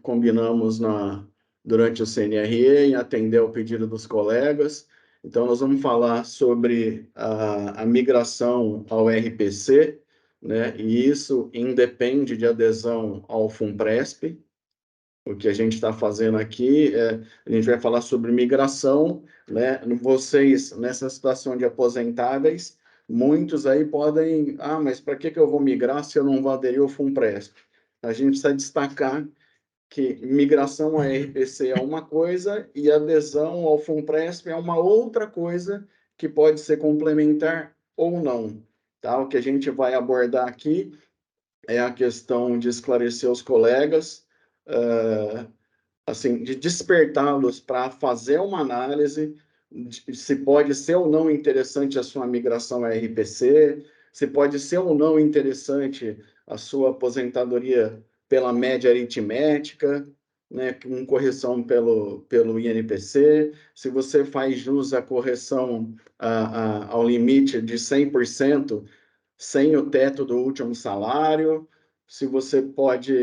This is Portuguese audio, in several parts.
combinamos durante o CNRE em atender ao pedido dos colegas. Então, nós vamos falar sobre a migração ao RPC, né? E isso independe de adesão ao FUNPRESP. O que a gente está fazendo aqui a gente vai falar sobre migração, né? Vocês, nessa situação de aposentáveis, muitos aí podem, mas para que eu vou migrar se eu não vou aderir ao FUNPRESP? A gente precisa destacar que migração a RPC é uma coisa e adesão ao FUNPRESP é uma outra coisa que pode ser complementar ou não. Tá? O que a gente vai abordar aqui é a questão de esclarecer os colegas, assim, de despertá-los para fazer uma análise de se pode ser ou não interessante a sua migração a RPC, se pode ser ou não interessante a sua aposentadoria pela média aritmética, né, com correção pelo INPC, se você faz jus à correção ao limite de 100% sem o teto do último salário, se você pode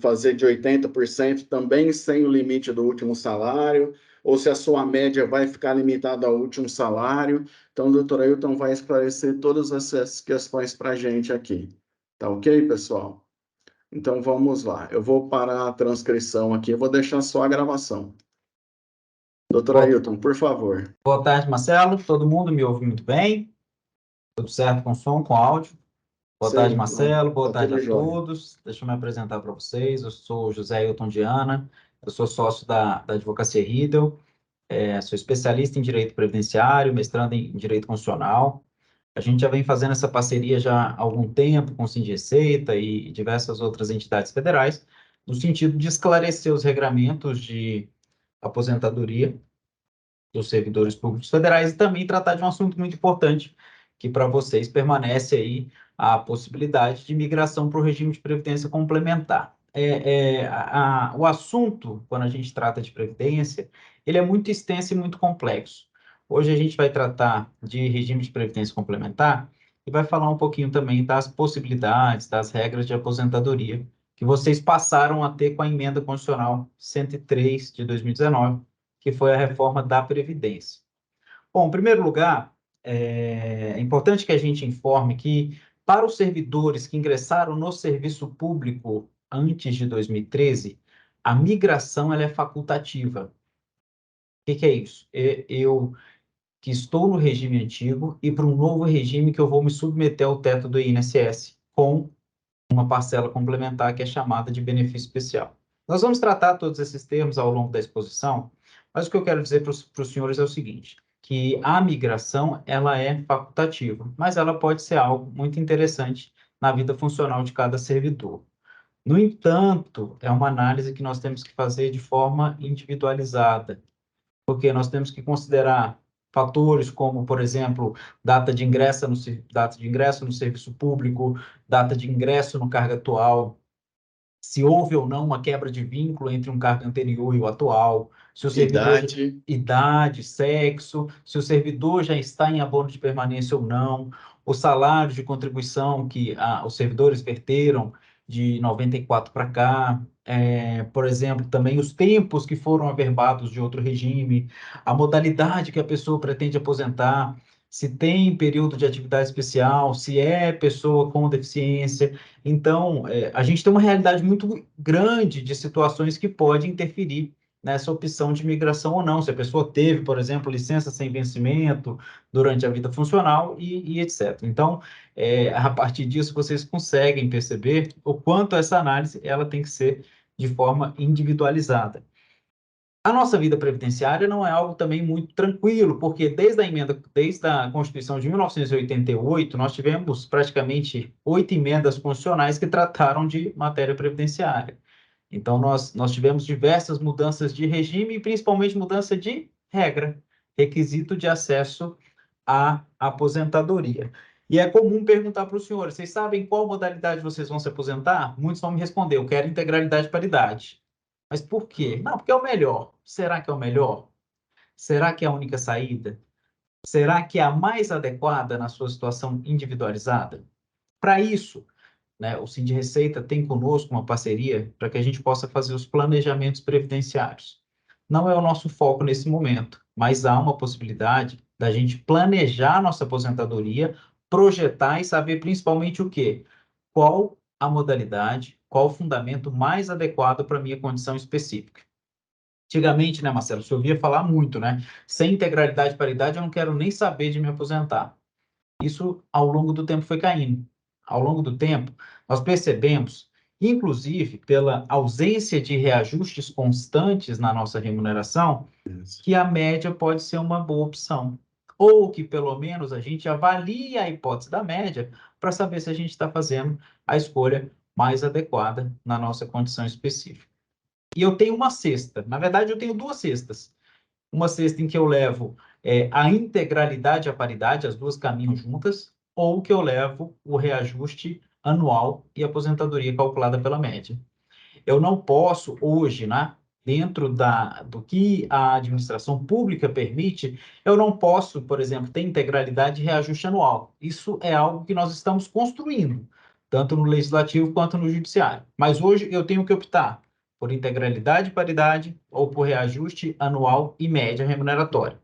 fazer de 80% também sem o limite do último salário, ou se a sua média vai ficar limitada ao último salário. Então, o doutor Ailton vai esclarecer todas essas questões para a gente aqui. Tá ok, pessoal? Então, vamos lá. Eu vou parar a transcrição aqui, eu vou deixar só a gravação. Doutor Ailton, por favor. Boa tarde, Marcelo. Todo mundo me ouve muito bem? Tudo certo com som, com áudio? Boa tarde, Marcelo. Boa tarde a todos. Deixa eu me apresentar para vocês. Eu sou José Ailton Diana, eu sou sócio da Advocacia Riedel, sou especialista em Direito Previdenciário, mestrando em Direito Constitucional. A gente já vem fazendo essa parceria já há algum tempo com o Sindreceita e diversas outras entidades federais, no sentido de esclarecer os regramentos de aposentadoria dos servidores públicos federais e também tratar de um assunto muito importante, que para vocês permanece aí a possibilidade de migração para o regime de previdência complementar. O assunto, quando a gente trata de previdência, ele é muito extenso e muito complexo. Hoje a gente vai tratar de regime de previdência complementar e vai falar um pouquinho também das possibilidades, das regras de aposentadoria que vocês passaram a ter com a emenda constitucional 103 de 2019, que foi a reforma da Previdência. Bom, em primeiro lugar, é importante que a gente informe que, para os servidores que ingressaram no serviço público antes de 2013, a migração ela é facultativa. O que é isso? Eu que estou no regime antigo e para um novo regime que eu vou me submeter ao teto do INSS com uma parcela complementar que é chamada de benefício especial. Nós vamos tratar todos esses termos ao longo da exposição, mas o que eu quero dizer para os senhores é o seguinte, que a migração ela é facultativa, mas ela pode ser algo muito interessante na vida funcional de cada servidor. No entanto, é uma análise que nós temos que fazer de forma individualizada, porque nós temos que considerar fatores como, por exemplo, data de ingresso no serviço público, data de ingresso no cargo atual, se houve ou não uma quebra de vínculo entre um cargo anterior e o atual, se o servidor idade, sexo, se o servidor já está em abono de permanência ou não, o salário de contribuição que os servidores verteram de 94 para cá, por exemplo, também os tempos que foram averbados de outro regime, a modalidade que a pessoa pretende aposentar, se tem período de atividade especial, se é pessoa com deficiência. Então, a gente tem uma realidade muito grande de situações que pode interferir nessa opção de migração ou não. Se a pessoa teve, por exemplo, licença sem vencimento durante a vida funcional e etc. Então, a partir disso, vocês conseguem perceber o quanto essa análise ela tem que ser de forma individualizada. A nossa vida previdenciária não é algo também muito tranquilo, porque desde a Constituição de 1988, nós tivemos praticamente 8 emendas constitucionais que trataram de matéria previdenciária. Então, nós tivemos diversas mudanças de regime e principalmente mudança de regra, requisito de acesso à aposentadoria. E é comum perguntar para os senhores, vocês sabem qual modalidade vocês vão se aposentar? Muitos vão me responder, eu quero integralidade e paridade. Mas por quê? Não, porque é o melhor. Será que é o melhor? Será que é a única saída? Será que é a mais adequada na sua situação individualizada? Para isso, né, o Sindreceita tem conosco uma parceria para que a gente possa fazer os planejamentos previdenciários. Não é o nosso foco nesse momento, mas há uma possibilidade da gente planejar nossa aposentadoria, projetar e saber principalmente o quê? Qual a modalidade, qual o fundamento mais adequado para a minha condição específica. Antigamente, né, Marcelo, você ouvia falar muito, né? Sem integralidade e paridade, eu não quero nem saber de me aposentar. Isso, ao longo do tempo, foi caindo. Ao longo do tempo, nós percebemos, inclusive pela ausência de reajustes constantes na nossa remuneração, que a média pode ser uma boa opção. Ou que, pelo menos, a gente avalie a hipótese da média para saber se a gente está fazendo a escolha mais adequada na nossa condição específica. E eu tenho uma cesta. Na verdade, eu tenho duas cestas. Uma cesta em que eu levo a integralidade e a paridade, as duas caminham juntas, ou que eu levo o reajuste anual e aposentadoria calculada pela média. Eu não posso, hoje, né, dentro do que a administração pública permite, eu não posso, por exemplo, ter integralidade e reajuste anual. Isso é algo que nós estamos construindo, tanto no legislativo quanto no judiciário. Mas hoje eu tenho que optar por integralidade e paridade ou por reajuste anual e média remuneratória.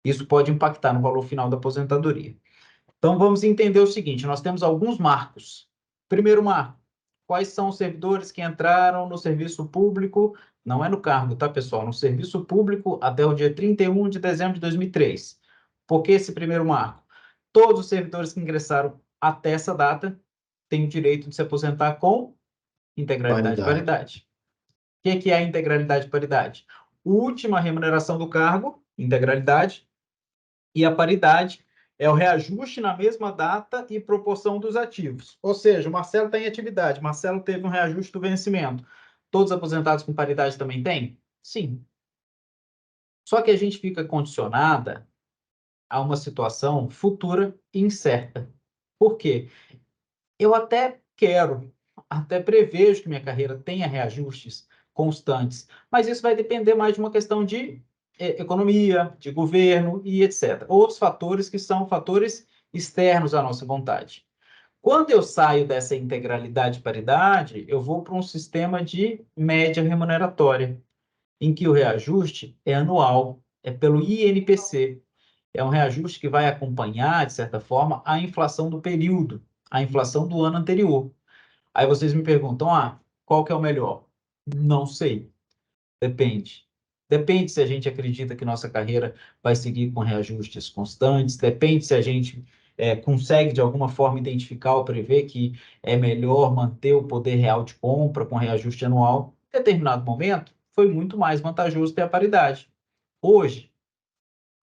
Isso pode impactar no valor final da aposentadoria. Então, vamos entender o seguinte: nós temos alguns marcos. Primeiro marco: quais são os servidores que entraram no serviço público, não é no cargo, tá, pessoal? No serviço público até o dia 31 de dezembro de 2003. Por que esse primeiro marco? Todos os servidores que ingressaram até essa data têm o direito de se aposentar com integralidade e Paridade. paridade. O que é a integralidade e paridade? Última remuneração do cargo, integralidade, e a paridade é o reajuste na mesma data e proporção dos ativos. Ou seja, o Marcelo está em atividade, Marcelo teve um reajuste do vencimento. Todos aposentados com paridade também têm? Sim. Só que a gente fica condicionada a uma situação futura e incerta. Por quê? Eu até prevejo que minha carreira tenha reajustes constantes, mas isso vai depender mais de uma questão de economia, de governo e etc. Outros fatores que são fatores externos à nossa vontade. Quando eu saio dessa integralidade e paridade, eu vou para um sistema de média remuneratória, em que o reajuste é anual, é pelo INPC. É um reajuste que vai acompanhar, de certa forma, a inflação do período, a inflação do ano anterior. Aí vocês me perguntam, qual que é o melhor? Não sei, depende. Depende se a gente acredita que nossa carreira vai seguir com reajustes constantes, depende se a gente consegue, de alguma forma, identificar ou prever que é melhor manter o poder real de compra com reajuste anual. Em determinado momento, foi muito mais vantajoso ter a paridade. Hoje,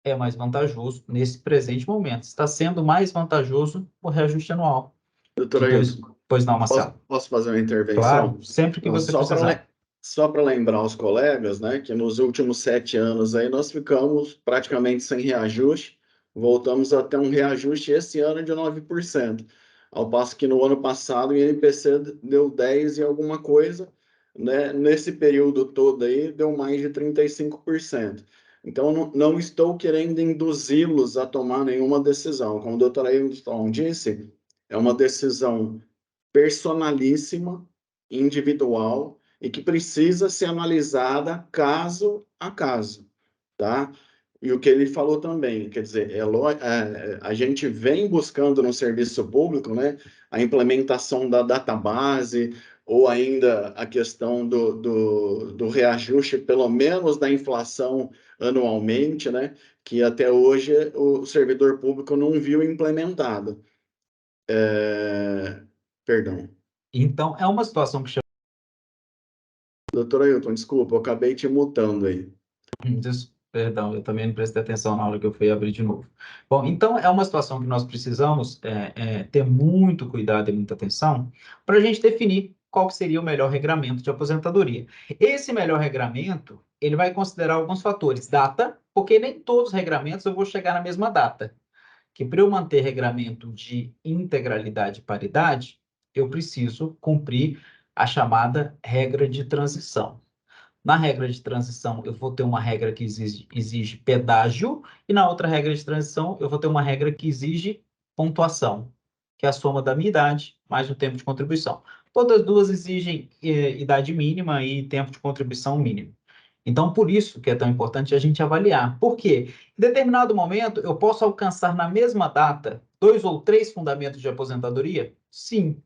é mais vantajoso nesse presente momento. Está sendo mais vantajoso o reajuste anual. Doutor Ailton, Pois não, Marcelo. posso fazer uma intervenção? Claro, sempre que você Só precisar. só para lembrar os colegas, né, que nos últimos 7 anos aí nós ficamos praticamente sem reajuste, voltamos a ter um reajuste esse ano de 9%, ao passo que no ano passado o INPC deu 10 e alguma coisa, né, nesse período todo aí deu mais de 35%. Então, não estou querendo induzi-los a tomar nenhuma decisão. Como o doutor Ailton disse, é uma decisão personalíssima, individual e que precisa ser analisada caso a caso, tá? E o que ele falou também, quer dizer, a gente vem buscando no serviço público, né, a implementação da database ou ainda a questão do reajuste, pelo menos da inflação anualmente, né, que até hoje o servidor público não viu implementado. Perdão. Então, é uma situação que chama. Doutor Ailton, desculpa, eu acabei te mutando aí. Perdão, eu também não prestei atenção na hora que eu fui abrir de novo. Bom, então é uma situação que nós precisamos ter muito cuidado e muita atenção para a gente definir qual que seria o melhor regramento de aposentadoria. Esse melhor regramento, ele vai considerar alguns fatores. Data, porque nem todos os regramentos eu vou chegar na mesma data. Que para eu manter regramento de integralidade e paridade, eu preciso cumprir a chamada regra de transição. Na regra de transição, eu vou ter uma regra que exige pedágio, e na outra regra de transição, eu vou ter uma regra que exige pontuação. que é a soma da minha idade mais o tempo de contribuição. Todas as duas exigem idade mínima e tempo de contribuição mínimo. Então, por isso que é tão importante a gente avaliar. Por quê? Em determinado momento, eu posso alcançar na mesma data 2 ou 3 fundamentos de aposentadoria? Sim.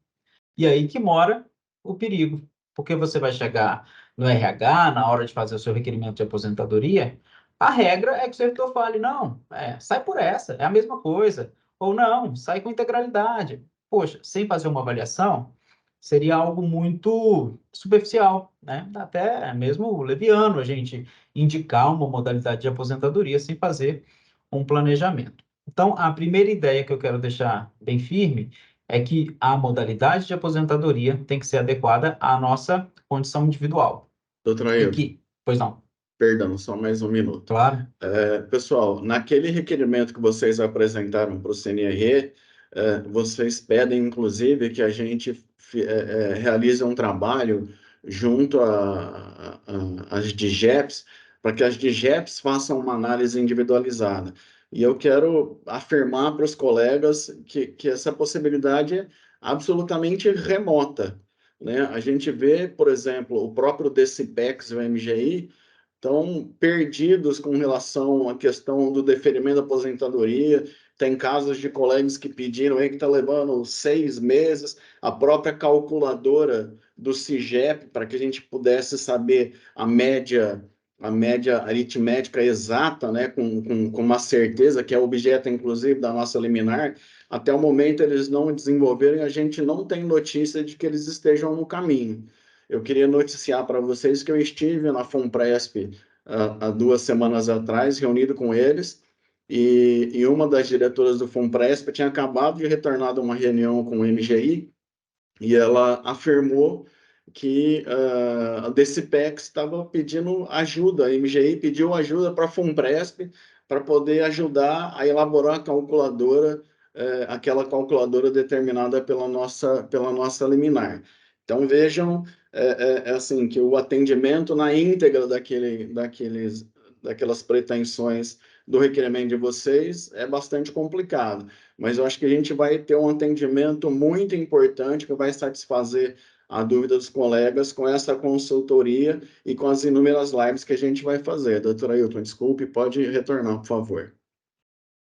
E aí que mora o perigo. Porque você vai chegar no RH, na hora de fazer o seu requerimento de aposentadoria, a regra é que o servidor fale, não, sai por essa, é a mesma coisa. Ou não, sai com integralidade. Poxa, sem fazer uma avaliação, seria algo muito superficial, né? Até mesmo leviano a gente indicar uma modalidade de aposentadoria sem fazer um planejamento. Então, a primeira ideia que eu quero deixar bem firme é que a modalidade de aposentadoria tem que ser adequada à nossa condição individual. Doutor E Ailton, que, pois não, perdão, só mais um minuto. claro. Pessoal, naquele requerimento que vocês apresentaram para o CNRE, vocês pedem, inclusive, que a gente realize um trabalho junto às DGEPs, para que as DGEPs façam uma análise individualizada. E eu quero afirmar para os colegas que essa possibilidade é absolutamente remota, né? A gente vê, por exemplo, o próprio DCPEX e o MGI estão perdidos com relação à questão do deferimento da aposentadoria. Tem casos de colegas que pediram aí que está levando 6 meses, a própria calculadora do CIGEP, para que a gente pudesse saber a média aritmética exata, né, com uma certeza, que é objeto, inclusive, da nossa liminar. Até o momento eles não desenvolveram e a gente não tem notícia de que eles estejam no caminho. Eu queria noticiar para vocês que eu estive na FUNPRESP há 2 semanas atrás, reunido com eles, e uma das diretoras do FUNPRESP tinha acabado de retornar de uma reunião com o MGI, e ela afirmou que a DCPEX estava pedindo ajuda, a MGI pediu ajuda para a FUNPRESP para poder ajudar a elaborar a calculadora, aquela calculadora determinada pela nossa liminar. Então, vejam, assim, que o atendimento na íntegra daquelas pretensões do requerimento de vocês é bastante complicado, mas eu acho que a gente vai ter um atendimento muito importante que vai satisfazer a dúvida dos colegas com essa consultoria e com as inúmeras lives que a gente vai fazer. Doutora Ailton, desculpe, pode retornar, por favor.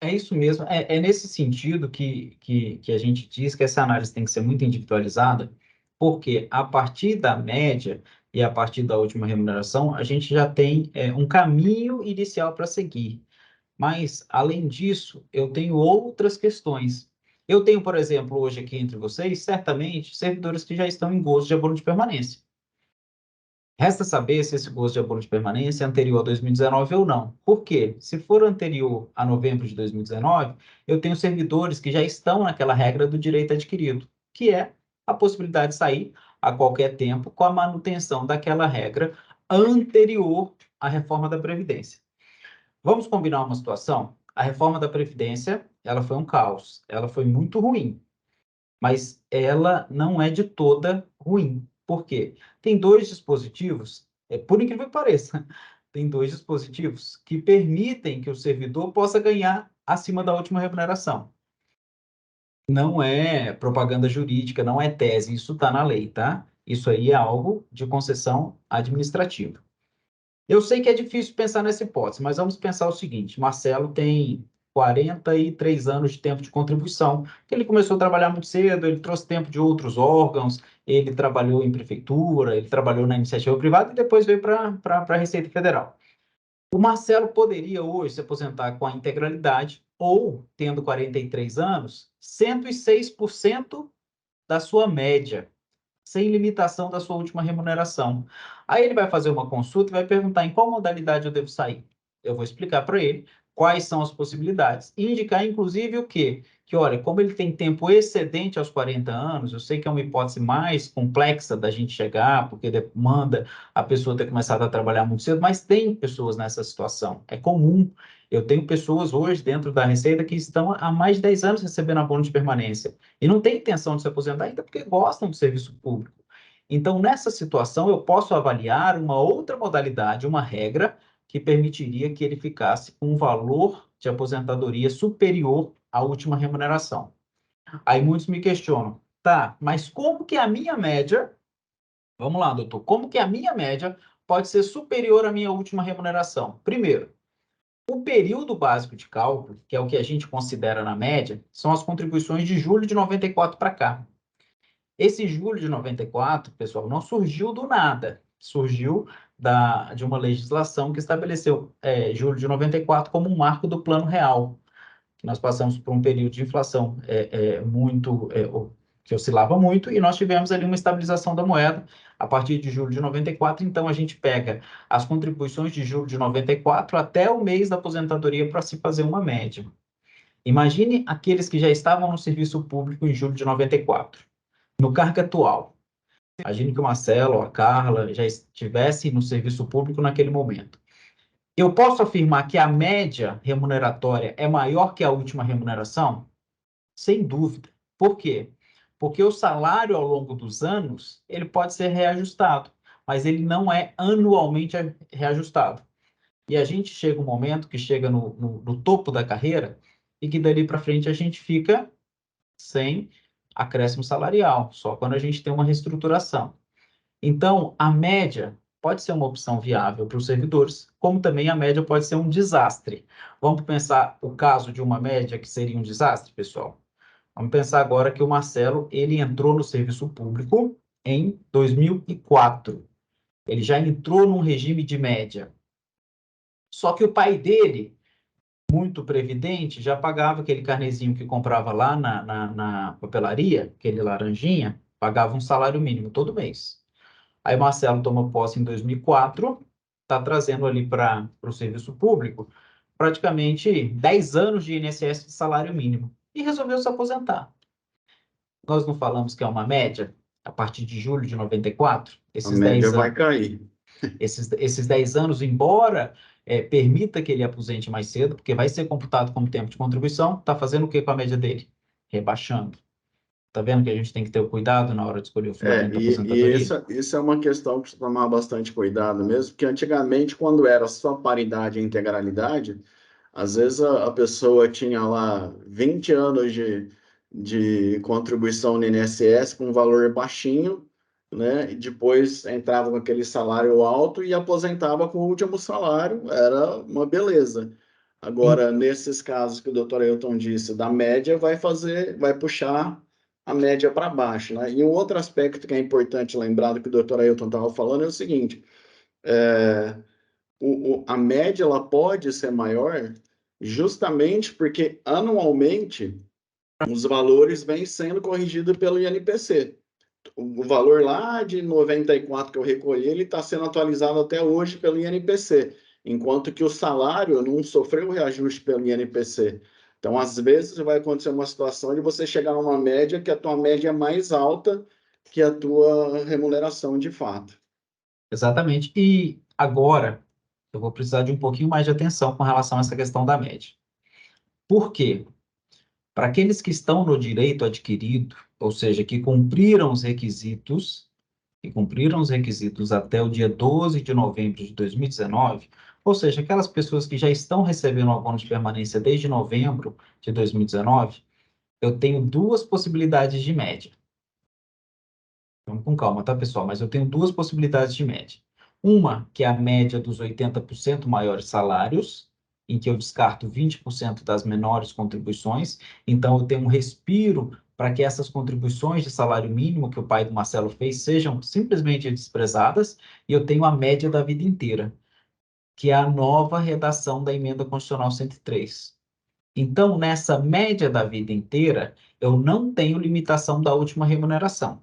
É isso mesmo. É nesse sentido que a gente diz que essa análise tem que ser muito individualizada, porque a partir da média e a partir da última remuneração, a gente já tem um caminho inicial para seguir. Mas, além disso, eu tenho outras questões. Eu tenho, por exemplo, hoje aqui entre vocês, certamente, servidores que já estão em gozo de abono de permanência. Resta saber se esse gozo de abono de permanência é anterior a 2019 ou não. Por quê? Se for anterior a novembro de 2019, eu tenho servidores que já estão naquela regra do direito adquirido, que é a possibilidade de sair a qualquer tempo com a manutenção daquela regra anterior à reforma da Previdência. Vamos combinar uma situação? A reforma da Previdência, ela foi um caos, ela foi muito ruim, mas ela não é de toda ruim. Por quê? Tem dois dispositivos, por incrível que pareça, tem dois dispositivos que permitem que o servidor possa ganhar acima da última remuneração. Não é propaganda jurídica, não é tese, isso está na lei, tá? Isso aí é algo de concessão administrativa. Eu sei que é difícil pensar nessa hipótese, mas vamos pensar o seguinte: Marcelo tem 43 anos de tempo de contribuição, ele começou a trabalhar muito cedo, ele trouxe tempo de outros órgãos, ele trabalhou em prefeitura, ele trabalhou na iniciativa privada e depois veio para a Receita Federal. O Marcelo poderia hoje se aposentar com a integralidade ou, tendo 43 anos, 106% da sua média, sem limitação da sua última remuneração. Aí ele vai fazer uma consulta e vai perguntar em qual modalidade eu devo sair. Eu vou explicar para ele quais são as possibilidades. E indicar, inclusive, o quê? Que, olha, como ele tem tempo excedente aos 40 anos, eu sei que é uma hipótese mais complexa da gente chegar, porque demanda a pessoa ter começado a trabalhar muito cedo, mas tem pessoas nessa situação. É comum. Eu tenho pessoas hoje dentro da Receita que estão há mais de 10 anos recebendo abono de permanência e não têm intenção de se aposentar ainda porque gostam do serviço público. Então, nessa situação, eu posso avaliar uma outra modalidade, uma regra que permitiria que ele ficasse com um valor de aposentadoria superior à última remuneração. Aí muitos me questionam, tá, mas como que a minha média, vamos lá, doutor, como que a minha média pode ser superior à minha última remuneração? Primeiro, o período básico de cálculo, que é o que a gente considera na média, são as contribuições de julho de 94 para cá. Esse julho de 94, pessoal, não surgiu do nada. Surgiu de uma legislação que estabeleceu julho de 94 como um marco do Plano Real. Nós passamos por um período de inflação que oscilava muito, e nós tivemos ali uma estabilização da moeda a partir de julho de 94. Então, a gente pega as contribuições de julho de 94 até o mês da aposentadoria para se fazer uma média. Imagine aqueles que já estavam no serviço público em julho de 94. No cargo atual, imagine que o Marcelo ou a Carla já estivessem no serviço público naquele momento. Eu posso afirmar que a média remuneratória é maior que a última remuneração? Sem dúvida. Por quê? Porque o salário ao longo dos anos, ele pode ser reajustado, mas ele não é anualmente reajustado. E a gente chega um momento que chega no topo da carreira e que dali para frente a gente fica sem acréscimo salarial, só quando a gente tem uma reestruturação. Então, a média pode ser uma opção viável para os servidores, como também a média pode ser um desastre. Vamos pensar o caso de uma média que seria um desastre, pessoal? Vamos pensar agora que o Marcelo, ele entrou no serviço público em 2004. Ele já entrou num regime de média. Só que o pai dele, muito previdente, já pagava aquele carnezinho que comprava lá na papelaria, aquele laranjinha, pagava um salário mínimo todo mês. Aí Marcelo toma posse em 2004, está trazendo ali para o serviço público praticamente 10 anos de INSS de salário mínimo e resolveu se aposentar. Nós não falamos que é uma média a partir de julho de 94? A média vai Anos, cair. esses 10 anos, embora permita que ele aposente mais cedo, porque vai ser computado como tempo de contribuição, está fazendo o que com a média dele? Rebaixando. Está vendo que a gente tem que ter o cuidado na hora de escolher o fundamento da aposentadoria? Isso é uma questão que precisa tomar bastante cuidado mesmo, porque antigamente, quando era só paridade e integralidade, às vezes a pessoa tinha lá 20 anos de contribuição no INSS com um valor baixinho, né? E depois entrava com aquele salário alto e aposentava com o último salário, era uma beleza. Em- Agora, nesses casos que o doutor Ailton disse, da média, vai puxar a média para baixo, né? E um outro aspecto que é importante lembrar do que o doutor Ailton estava falando é o seguinte: é, a média ela pode ser maior justamente porque anualmente os valores vêm sendo corrigidos pelo INPC. O valor lá de 94 que eu recolhi, ele está sendo atualizado até hoje pelo INPC, enquanto que o salário não sofreu reajuste pelo INPC. Então, às vezes, vai acontecer uma situação de você chegar numa média que a tua média é mais alta que a tua remuneração de fato. Exatamente. E agora, eu vou precisar de um pouquinho mais de atenção com relação a essa questão da média. Por quê? Para aqueles que estão no direito adquirido, ou seja, que cumpriram os requisitos até o dia 12 de novembro de 2019, ou seja, aquelas pessoas que já estão recebendo o abono de permanência desde novembro de 2019, eu tenho duas possibilidades de média. Vamos com calma, tá, pessoal? Mas eu tenho duas possibilidades de média. Uma, que é a média dos 80% maiores salários, em que eu descarto 20% das menores contribuições. Então, eu tenho um respiro para que essas contribuições de salário mínimo que o pai do Marcelo fez sejam simplesmente desprezadas, e eu tenho a média da vida inteira, que é a nova redação da Emenda Constitucional 103. Então, nessa média da vida inteira, eu não tenho limitação da última remuneração.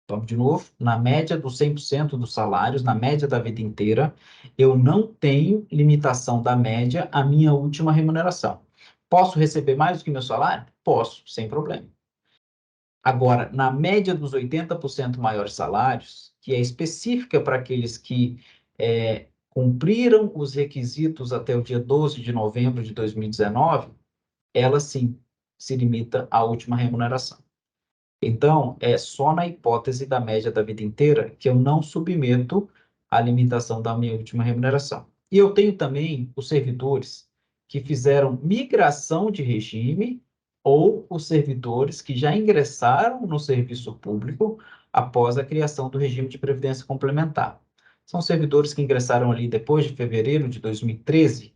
Vamos de novo, na média dos 100% dos salários, na média da vida inteira, eu não tenho limitação da média à minha última remuneração. Posso receber mais do que meu salário? Posso, sem problema. Agora, na média dos 80% maiores salários, que é específica para aqueles que cumpriram os requisitos até o dia 12 de novembro de 2019, ela sim se limita à última remuneração. Então, é só na hipótese da média da vida inteira que eu não submeto à limitação da minha última remuneração. E eu tenho também os servidores que fizeram migração de regime ou os servidores que já ingressaram no serviço público após a criação do regime de previdência complementar. São servidores que ingressaram ali depois de fevereiro de 2013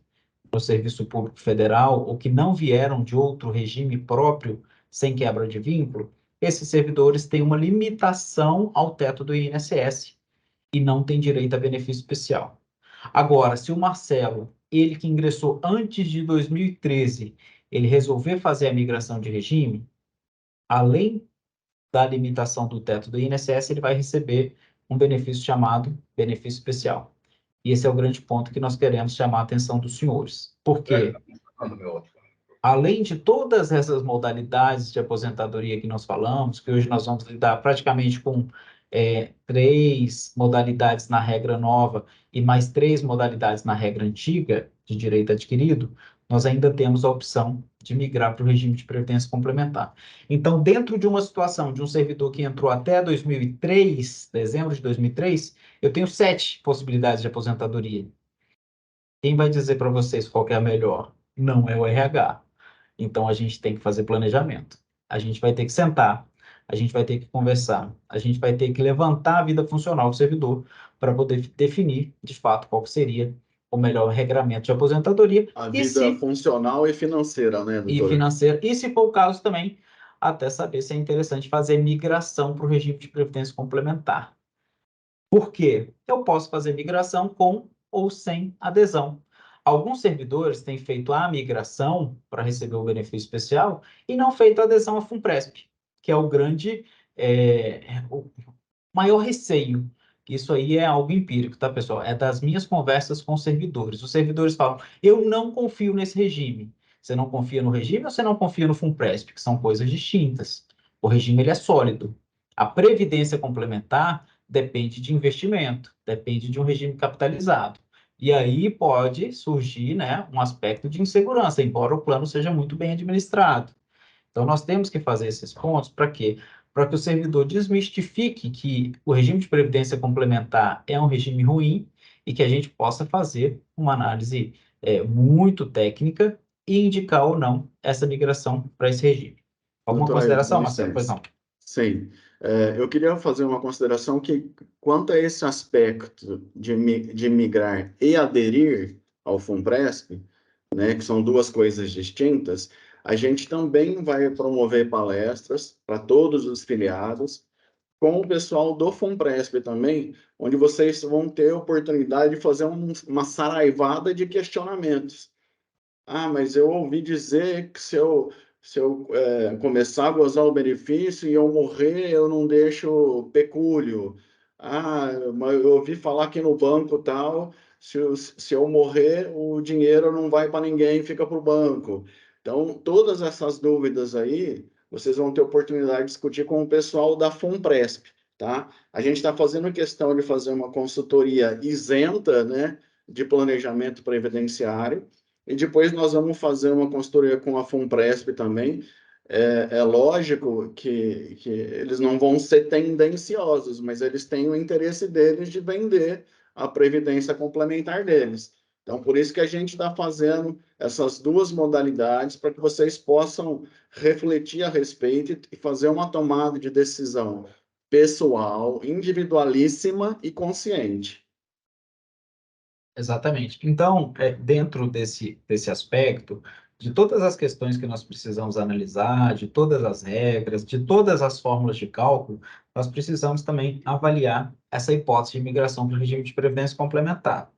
no Serviço Público Federal ou que não vieram de outro regime próprio sem quebra de vínculo. Esses servidores têm uma limitação ao teto do INSS e não têm direito a benefício especial. Agora, se o Marcelo, ele que ingressou antes de 2013, ele resolver fazer a migração de regime, além da limitação do teto do INSS, ele vai receber um benefício chamado benefício especial. E esse é o grande ponto que nós queremos chamar a atenção dos senhores. Por quê? Além de todas essas modalidades de aposentadoria que nós falamos, que hoje nós vamos lidar praticamente com 3 modalidades na regra nova e mais 3 modalidades na regra antiga de direito adquirido, nós ainda temos a opção de migrar para o regime de previdência complementar. Então, dentro de uma situação de um servidor que entrou até 2003, dezembro de 2003, eu tenho 7 possibilidades de aposentadoria. Quem vai dizer para vocês qual que é a melhor? Não é o RH. Então, a gente tem que fazer planejamento. A gente vai ter que sentar, a gente vai ter que conversar, a gente vai ter que levantar a vida funcional do servidor para poder definir, de fato, qual que seria o melhor regramento de aposentadoria. A vida funcional e financeira, né, doutor? E financeira. E, se for o caso também, até saber se é interessante fazer migração para o regime de previdência complementar. Por quê? Eu posso fazer migração com ou sem adesão. Alguns servidores têm feito a migração para receber o benefício especial e não feito a adesão à FUNPRESP, que é o maior receio. Isso aí é algo empírico, tá, pessoal? É das minhas conversas com os servidores. Os servidores falam, eu não confio nesse regime. Você não confia no regime ou você não confia no FUNPRESP, que são coisas distintas. O regime ele é sólido. A previdência complementar depende de investimento, depende de um regime capitalizado. E aí pode surgir, né, um aspecto de insegurança, embora o plano seja muito bem administrado. Então, nós temos que fazer esses pontos para quê? Para que o servidor desmistifique que o regime de previdência complementar é um regime ruim e que a gente possa fazer uma análise muito técnica e indicar ou não essa migração para esse regime. Alguma Doutor Ailton, consideração, Marcelo? Pois não. Sim. Eu queria fazer uma consideração que, quanto a esse aspecto de migrar e aderir ao FUNPRESP, né, que são duas coisas distintas, a gente também vai promover palestras para todos os filiados, com o pessoal do FUNPRESP também, onde vocês vão ter a oportunidade de fazer uma saraivada de questionamentos. Ah, mas eu ouvi dizer que se eu começar a gozar o benefício e eu morrer, eu não deixo pecúlio. Ah, mas eu ouvi falar que no banco tal, se eu morrer, o dinheiro não vai para ninguém, fica para o banco. Então, todas essas dúvidas aí, vocês vão ter oportunidade de discutir com o pessoal da FUNPRESP, tá? A gente está fazendo questão de fazer uma consultoria isenta, né, de planejamento previdenciário, e depois nós vamos fazer uma consultoria com a FUNPRESP também. É lógico que eles não vão ser tendenciosos, mas eles têm o interesse deles de vender a previdência complementar deles. Então, por isso que a gente está fazendo essas duas modalidades para que vocês possam refletir a respeito e fazer uma tomada de decisão pessoal, individualíssima e consciente. Exatamente. Então, dentro desse aspecto, de todas as questões que nós precisamos analisar, de todas as regras, de todas as fórmulas de cálculo, nós precisamos também avaliar essa hipótese de migração para o regime de previdência complementar.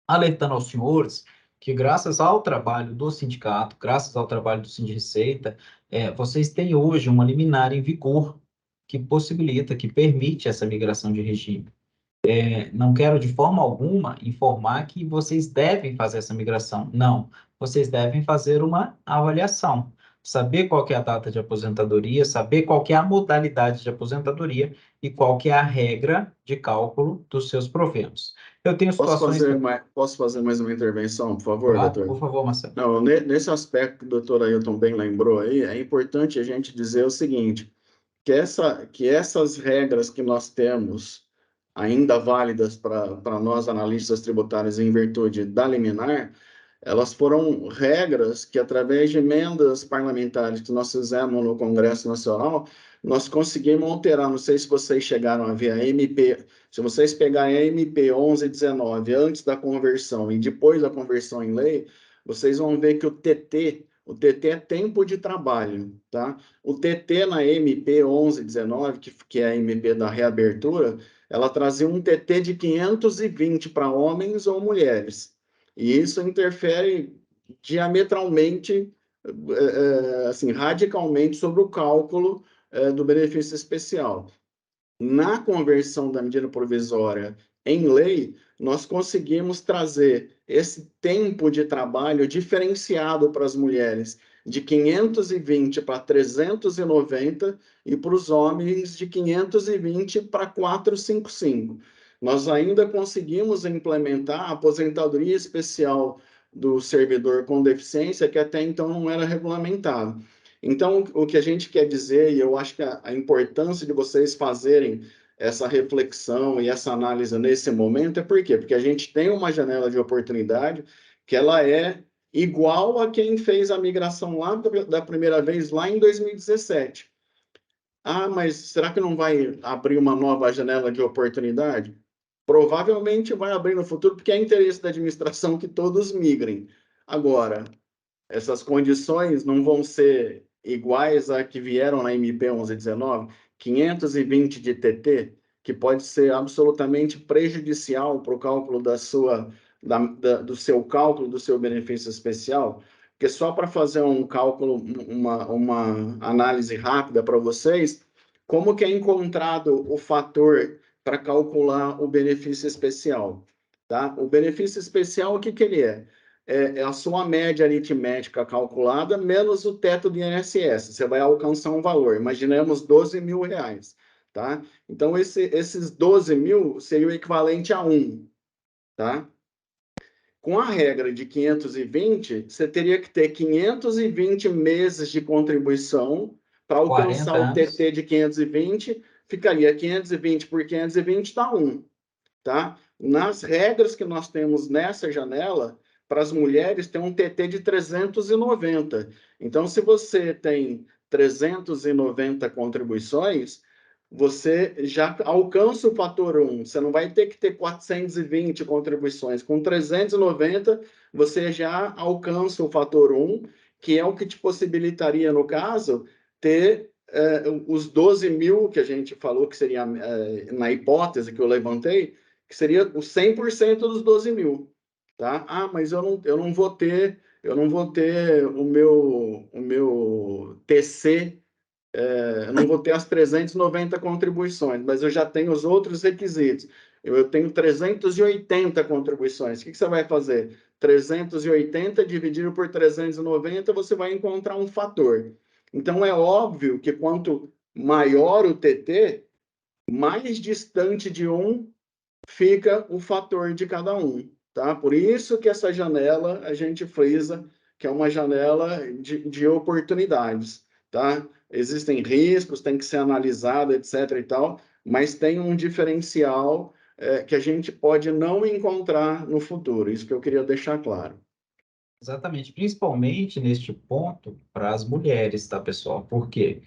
Alertando aos senhores que, graças ao trabalho do sindicato, graças ao trabalho do Sindreceita, vocês têm hoje uma liminar em vigor que possibilita, que permite essa migração de regime. Não quero de forma alguma informar que vocês devem fazer essa migração. Não, vocês devem fazer uma avaliação, saber qual que é a data de aposentadoria, saber qual que é a modalidade de aposentadoria e qual que é a regra de cálculo dos seus proventos. Eu tenho situações... Posso fazer mais uma intervenção, por favor, Claro, doutor? por favor, Marcelo. Não, nesse aspecto que o doutor Ailton bem lembrou aí, é importante a gente dizer o seguinte, que essas regras que nós temos ainda válidas para nós analistas tributários em virtude da liminar, elas foram regras que, através de emendas parlamentares que nós fizemos no Congresso Nacional, nós conseguimos alterar. Não sei se vocês chegaram a ver a MP, se vocês pegarem a MP 1119 antes da conversão e depois da conversão em lei, vocês vão ver que o TT é tempo de trabalho, tá? O TT na MP 1119, que é a MP da reabertura, ela trazia um TT de 520 para homens ou mulheres. E isso interfere diametralmente, assim, radicalmente sobre o cálculo do benefício especial. Na conversão da medida provisória em lei, nós conseguimos trazer esse tempo de trabalho diferenciado para as mulheres, de 520 para 390, e para os homens de 520 para 455. Nós ainda conseguimos implementar a aposentadoria especial do servidor com deficiência, que até então não era regulamentado. Então, o que a gente quer dizer, e eu acho que a importância de vocês fazerem essa reflexão e essa análise nesse momento é por quê? Porque a gente tem uma janela de oportunidade que ela é igual a quem fez a migração lá da primeira vez, lá em 2017. Ah, mas será que não vai abrir uma nova janela de oportunidade? Provavelmente vai abrir no futuro, porque é interesse da administração que todos migrem. Agora, essas condições não vão ser iguais a que vieram na MP 1119, 520 de TT, que pode ser absolutamente prejudicial para o cálculo do seu cálculo do seu benefício especial, porque só para fazer um cálculo, uma análise rápida para vocês, como que é encontrado o fator para calcular o benefício especial, tá? O benefício especial, o que que ele é? É a sua média aritmética calculada menos o teto do INSS. Você vai alcançar um valor, imaginemos R$ 12.000, tá? Então, esses 12 mil seria o equivalente a 1, tá? Com a regra de 520, você teria que ter 520 meses de contribuição para alcançar 40 o anos. TT de 520, ficaria 520 por 520 dá 1, tá? Nas regras que nós temos nessa janela, para as mulheres tem um TT de 390. Então, se você tem 390 contribuições, você já alcança o fator 1. Você não vai ter que ter 420 contribuições. Com 390, você já alcança o fator 1, que é o que te possibilitaria, no caso, ter os 12 mil que a gente falou, que seria, na hipótese que eu levantei, que seria o 100% dos 12 mil. Tá? Ah, mas eu não vou ter, o meu TC, eu não vou ter as 390 contribuições, mas eu já tenho os outros requisitos. Eu tenho 380 contribuições. O que você vai fazer? 380 dividido por 390, você vai encontrar um fator. Então, é óbvio que quanto maior o TT, mais distante de 1 fica o fator de cada um, tá? Por isso que essa janela, a gente frisa que é uma janela de oportunidades, tá? Existem riscos, tem que ser analisado, etc e tal, mas tem um diferencial que a gente pode não encontrar no futuro. Isso que eu queria deixar claro. Exatamente, principalmente neste ponto para as mulheres, tá, pessoal? Por quê?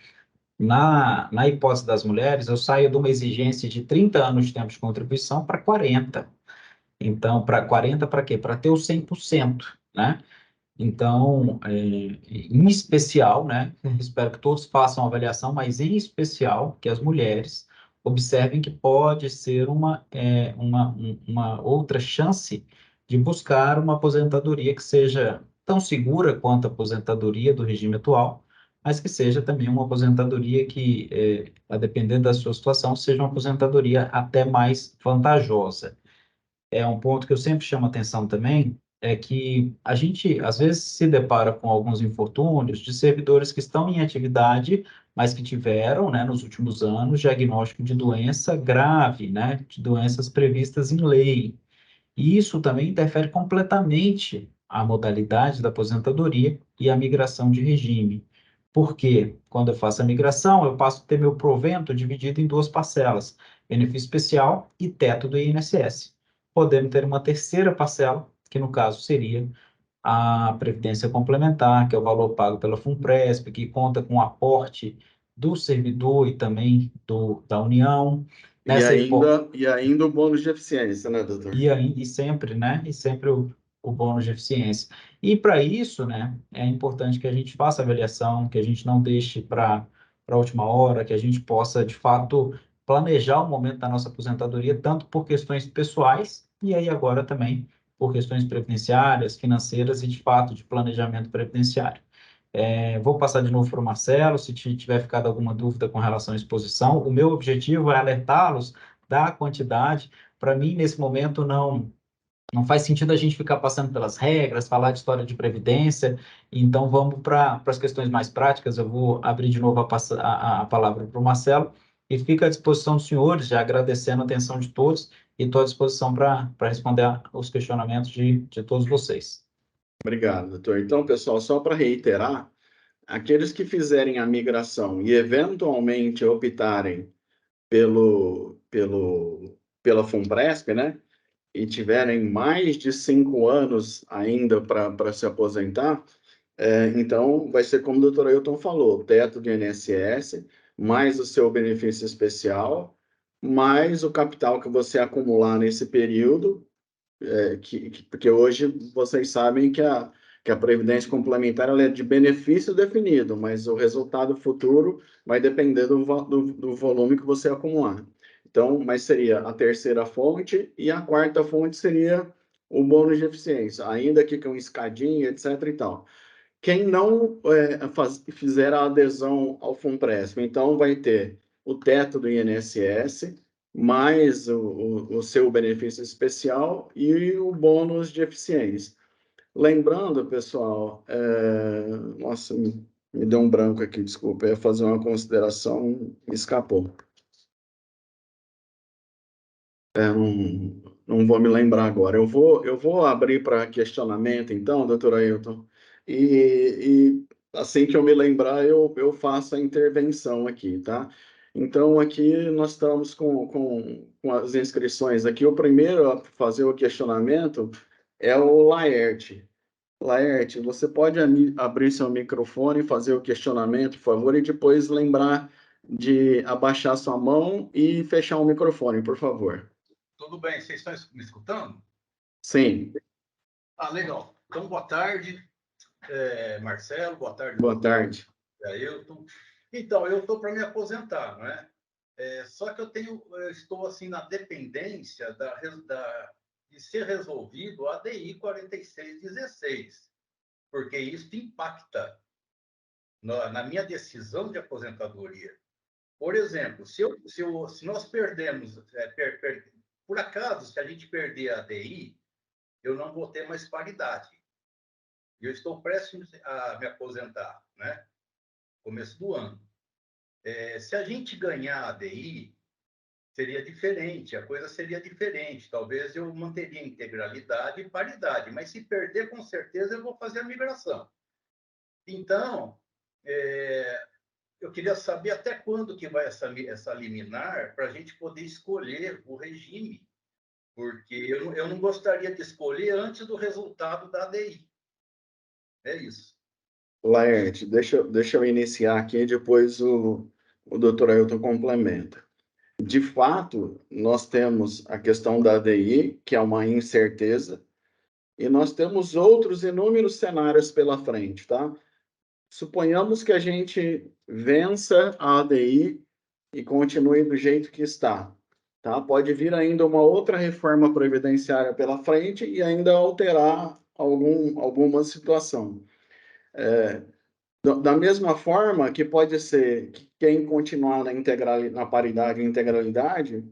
Na hipótese das mulheres, eu saio de uma exigência de 30 anos de tempo de contribuição para 40. Então, para 40, para quê? Para ter o 100%, né? Então, em especial, né? Espero que todos façam a avaliação, mas em especial que as mulheres observem que pode ser uma outra chance de buscar uma aposentadoria que seja tão segura quanto a aposentadoria do regime atual, mas que seja também uma aposentadoria que, a depender da sua situação, seja uma aposentadoria até mais vantajosa. É um ponto que eu sempre chamo atenção também, é que a gente, às vezes, se depara com alguns infortúnios de servidores que estão em atividade, mas que tiveram, né, nos últimos anos, diagnóstico de doença grave, né, de doenças previstas em lei. E isso também interfere completamente a modalidade da aposentadoria e a migração de regime. Porque quando eu faço a migração, eu passo a ter meu provento dividido em duas parcelas, benefício especial e teto do INSS, podendo ter uma terceira parcela, que no caso seria a Previdência Complementar, que é o valor pago pela FUNPRESP, que conta com o aporte do servidor e também da União. Nessa E ainda o bônus de eficiência, né, doutor? e sempre, né? E sempre o bônus de eficiência. E para isso, né, é importante que a gente faça a avaliação, que a gente não deixe para a última hora, que a gente possa, de fato, planejar o momento da nossa aposentadoria, tanto por questões pessoais, e aí agora também por questões previdenciárias, financeiras e, de fato, de planejamento previdenciário. Vou passar de novo para o Marcelo, se tiver ficado alguma dúvida com relação à exposição. O meu objetivo é alertá-los da quantidade. Para mim, nesse momento, não faz sentido a gente ficar passando pelas regras, falar de história de previdência. Então, vamos para as questões mais práticas. Eu vou abrir de novo a palavra para o Marcelo e fica à disposição dos senhores, já agradecendo a atenção de todos e estou à disposição para responder os questionamentos de todos vocês. Obrigado, doutor. Então, pessoal, só para reiterar, aqueles que fizerem a migração e eventualmente optarem pela FUNPRESP, né? E tiverem mais de 5 anos ainda para se aposentar, então vai ser como o doutor Ailton falou, teto do INSS, mais o seu benefício especial, mais o capital que você acumular nesse período, porque hoje vocês sabem que a Previdência Complementar ela é de benefício definido, mas o resultado futuro vai depender do volume que você acumular. Então, mas seria a terceira fonte e a quarta fonte seria o bônus de eficiência, ainda que com escadinha, etc. e tal. Quem não fizer a adesão ao FUNPRESP, então vai ter o teto do INSS, mais o seu benefício especial e o bônus de eficiência. Lembrando, pessoal, nossa, me deu um branco aqui, desculpa, eu ia fazer uma consideração, me escapou. Não vou me lembrar agora. Eu vou abrir para questionamento, então, doutor Ailton, e assim que eu me lembrar, eu faço a intervenção aqui, tá? Então, aqui nós estamos com as inscrições aqui. O primeiro a fazer o questionamento é o Laerte. Laerte, você pode abrir seu microfone, fazer o questionamento, por favor, e depois lembrar de abaixar sua mão e fechar o microfone, por favor. Tudo bem, vocês estão me escutando? Sim. Legal. Então, boa tarde, Marcelo, boa tarde. Boa tarde. Ailton. Então, eu estou para me aposentar, não é? Só que eu estou assim na dependência de ser resolvido a ADI 4616, porque isso impacta na minha decisão de aposentadoria. Por exemplo, se nós perdemos, por acaso, se a gente perder a ADI, eu não vou ter mais paridade. Eu estou prestes a me aposentar, né? Começo do ano. Se a gente ganhar a ADI, seria diferente, a coisa seria diferente. Talvez eu manteria integralidade e paridade, mas se perder, com certeza eu vou fazer a migração. Então, eu queria saber até quando que vai essa liminar para a gente poder escolher o regime, porque eu não gostaria de escolher antes do resultado da ADI. É isso. Laerte, deixa eu iniciar aqui e depois o doutor Ailton complementa. De fato, nós temos a questão da ADI, que é uma incerteza, e nós temos outros inúmeros cenários pela frente, tá? Suponhamos que a gente vença a ADI e continue do jeito que está, tá? Pode vir ainda uma outra reforma previdenciária pela frente e ainda alterar alguma situação. Da mesma forma que pode ser que quem continuar na paridade e integralidade,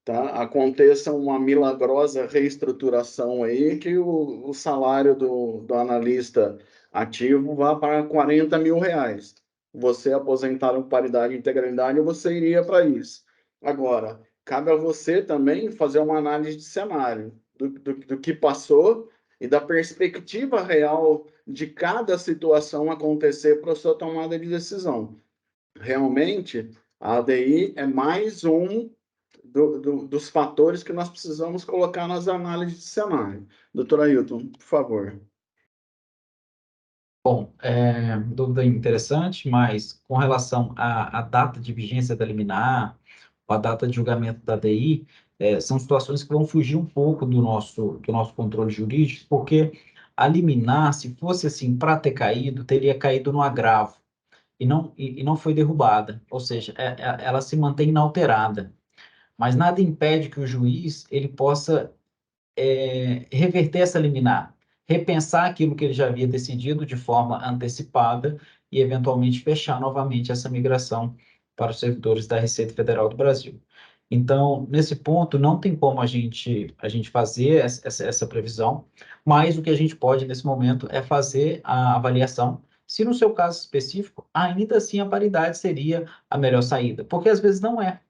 tá, aconteça uma milagrosa reestruturação aí que o salário do analista ativo vá para R$ 40.000. Você aposentado em paridade e integralidade, você iria para isso. Agora, cabe a você também fazer uma análise de cenário do que passou e da perspectiva real de cada situação acontecer para a sua tomada de decisão. Realmente, a ADI é mais um dos fatores que nós precisamos colocar nas análises de cenário. Doutor Ailton, por favor. Bom, dúvida interessante, mas com relação à data de vigência da liminar, a data de julgamento da DI, são situações que vão fugir um pouco do nosso controle jurídico, porque a liminar, se fosse assim para ter caído, teria caído no agravo e não foi derrubada, ou seja, ela se mantém inalterada. Mas nada impede que o juiz ele possa reverter essa liminar, repensar aquilo que ele já havia decidido de forma antecipada e, eventualmente, fechar novamente essa migração para os servidores da Receita Federal do Brasil. Então, nesse ponto, não tem como a gente fazer essa previsão, mas o que a gente pode, nesse momento, é fazer a avaliação se, no seu caso específico, ainda assim a paridade seria a melhor saída, porque às vezes não é.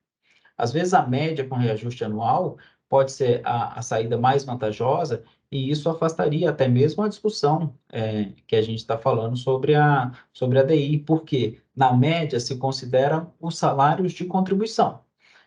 Às vezes, a média com reajuste anual pode ser a saída mais vantajosa, e isso afastaria até mesmo a discussão que a gente está falando sobre a DI, porque, na média, se consideram os salários de contribuição.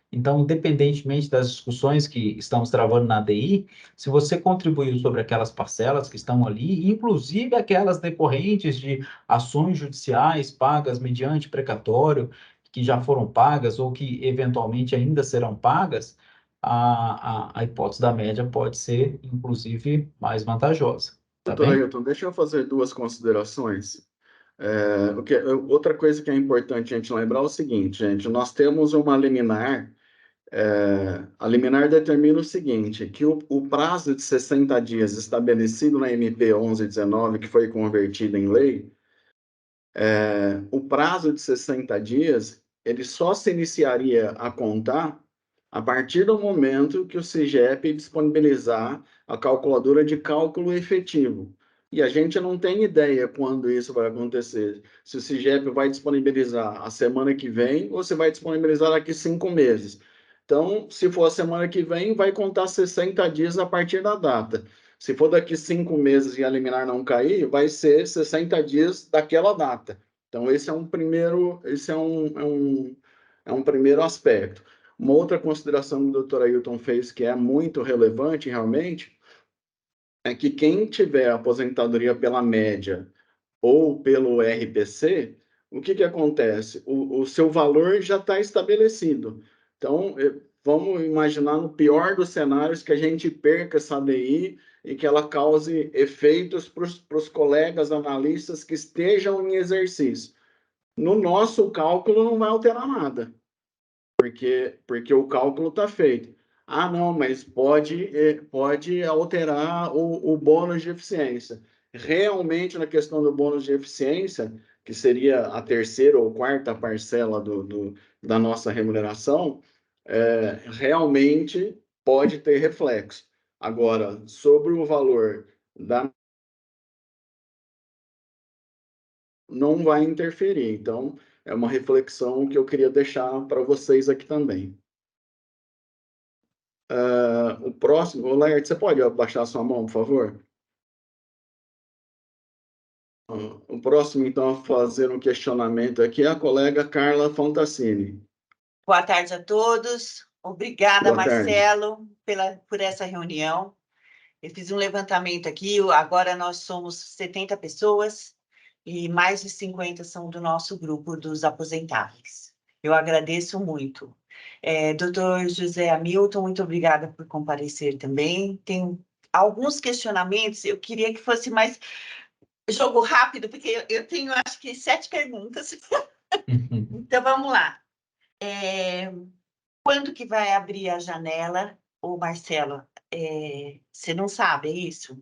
Então, independentemente das discussões que estamos travando na DI, se você contribuiu sobre aquelas parcelas que estão ali, inclusive aquelas decorrentes de ações judiciais pagas mediante precatório, que já foram pagas ou que eventualmente ainda serão pagas, a hipótese da média pode ser, inclusive, mais vantajosa. Tá Doutor bem? Ailton, deixa eu fazer duas considerações. Outra coisa que é importante a gente lembrar é o seguinte, gente, nós temos uma liminar, a liminar determina o seguinte, que o prazo de 60 dias estabelecido na MP 1119, que foi convertida em lei, o prazo de 60 dias, ele só se iniciaria a contar a partir do momento que o SIGEP disponibilizar a calculadora de cálculo efetivo. E a gente não tem ideia quando isso vai acontecer. Se o SIGEP vai disponibilizar a semana que vem ou se vai disponibilizar daqui 5 meses. Então, se for a semana que vem, vai contar 60 dias a partir da data. Se for daqui 5 meses e a liminar não cair, vai ser 60 dias daquela data. Então, esse é um primeiro aspecto. Uma outra consideração que o doutor Ailton fez, que é muito relevante realmente, é que quem tiver aposentadoria pela média ou pelo RPC, o que acontece? O seu valor já está estabelecido. Então, vamos imaginar no pior dos cenários que a gente perca essa ADI e que ela cause efeitos para os colegas analistas que estejam em exercício. No nosso cálculo não vai alterar nada, porque o cálculo está feito. Ah, não, mas pode alterar o bônus de eficiência. Realmente, na questão do bônus de eficiência, que seria a terceira ou quarta parcela da nossa remuneração, realmente pode ter reflexo. Agora, sobre o valor não vai interferir. Então, é uma reflexão que eu queria deixar para vocês aqui também. O próximo, Laerte, você pode abaixar sua mão, por favor? O próximo, então, a fazer um questionamento aqui é a colega Carla Fantassini. Boa tarde a todos. Obrigada, Boa tarde. Marcelo, por essa reunião. Eu fiz um levantamento aqui, agora nós somos 70 pessoas e mais de 50 são do nosso grupo dos aposentáveis. Eu agradeço muito. Doutor José Hamilton, muito obrigada por comparecer também. Tem alguns questionamentos, eu queria que fosse mais jogo rápido, porque eu tenho, acho que, 7 perguntas. Então, vamos lá. Quando que vai abrir a janela? Ô, Marcelo, você não sabe, é isso?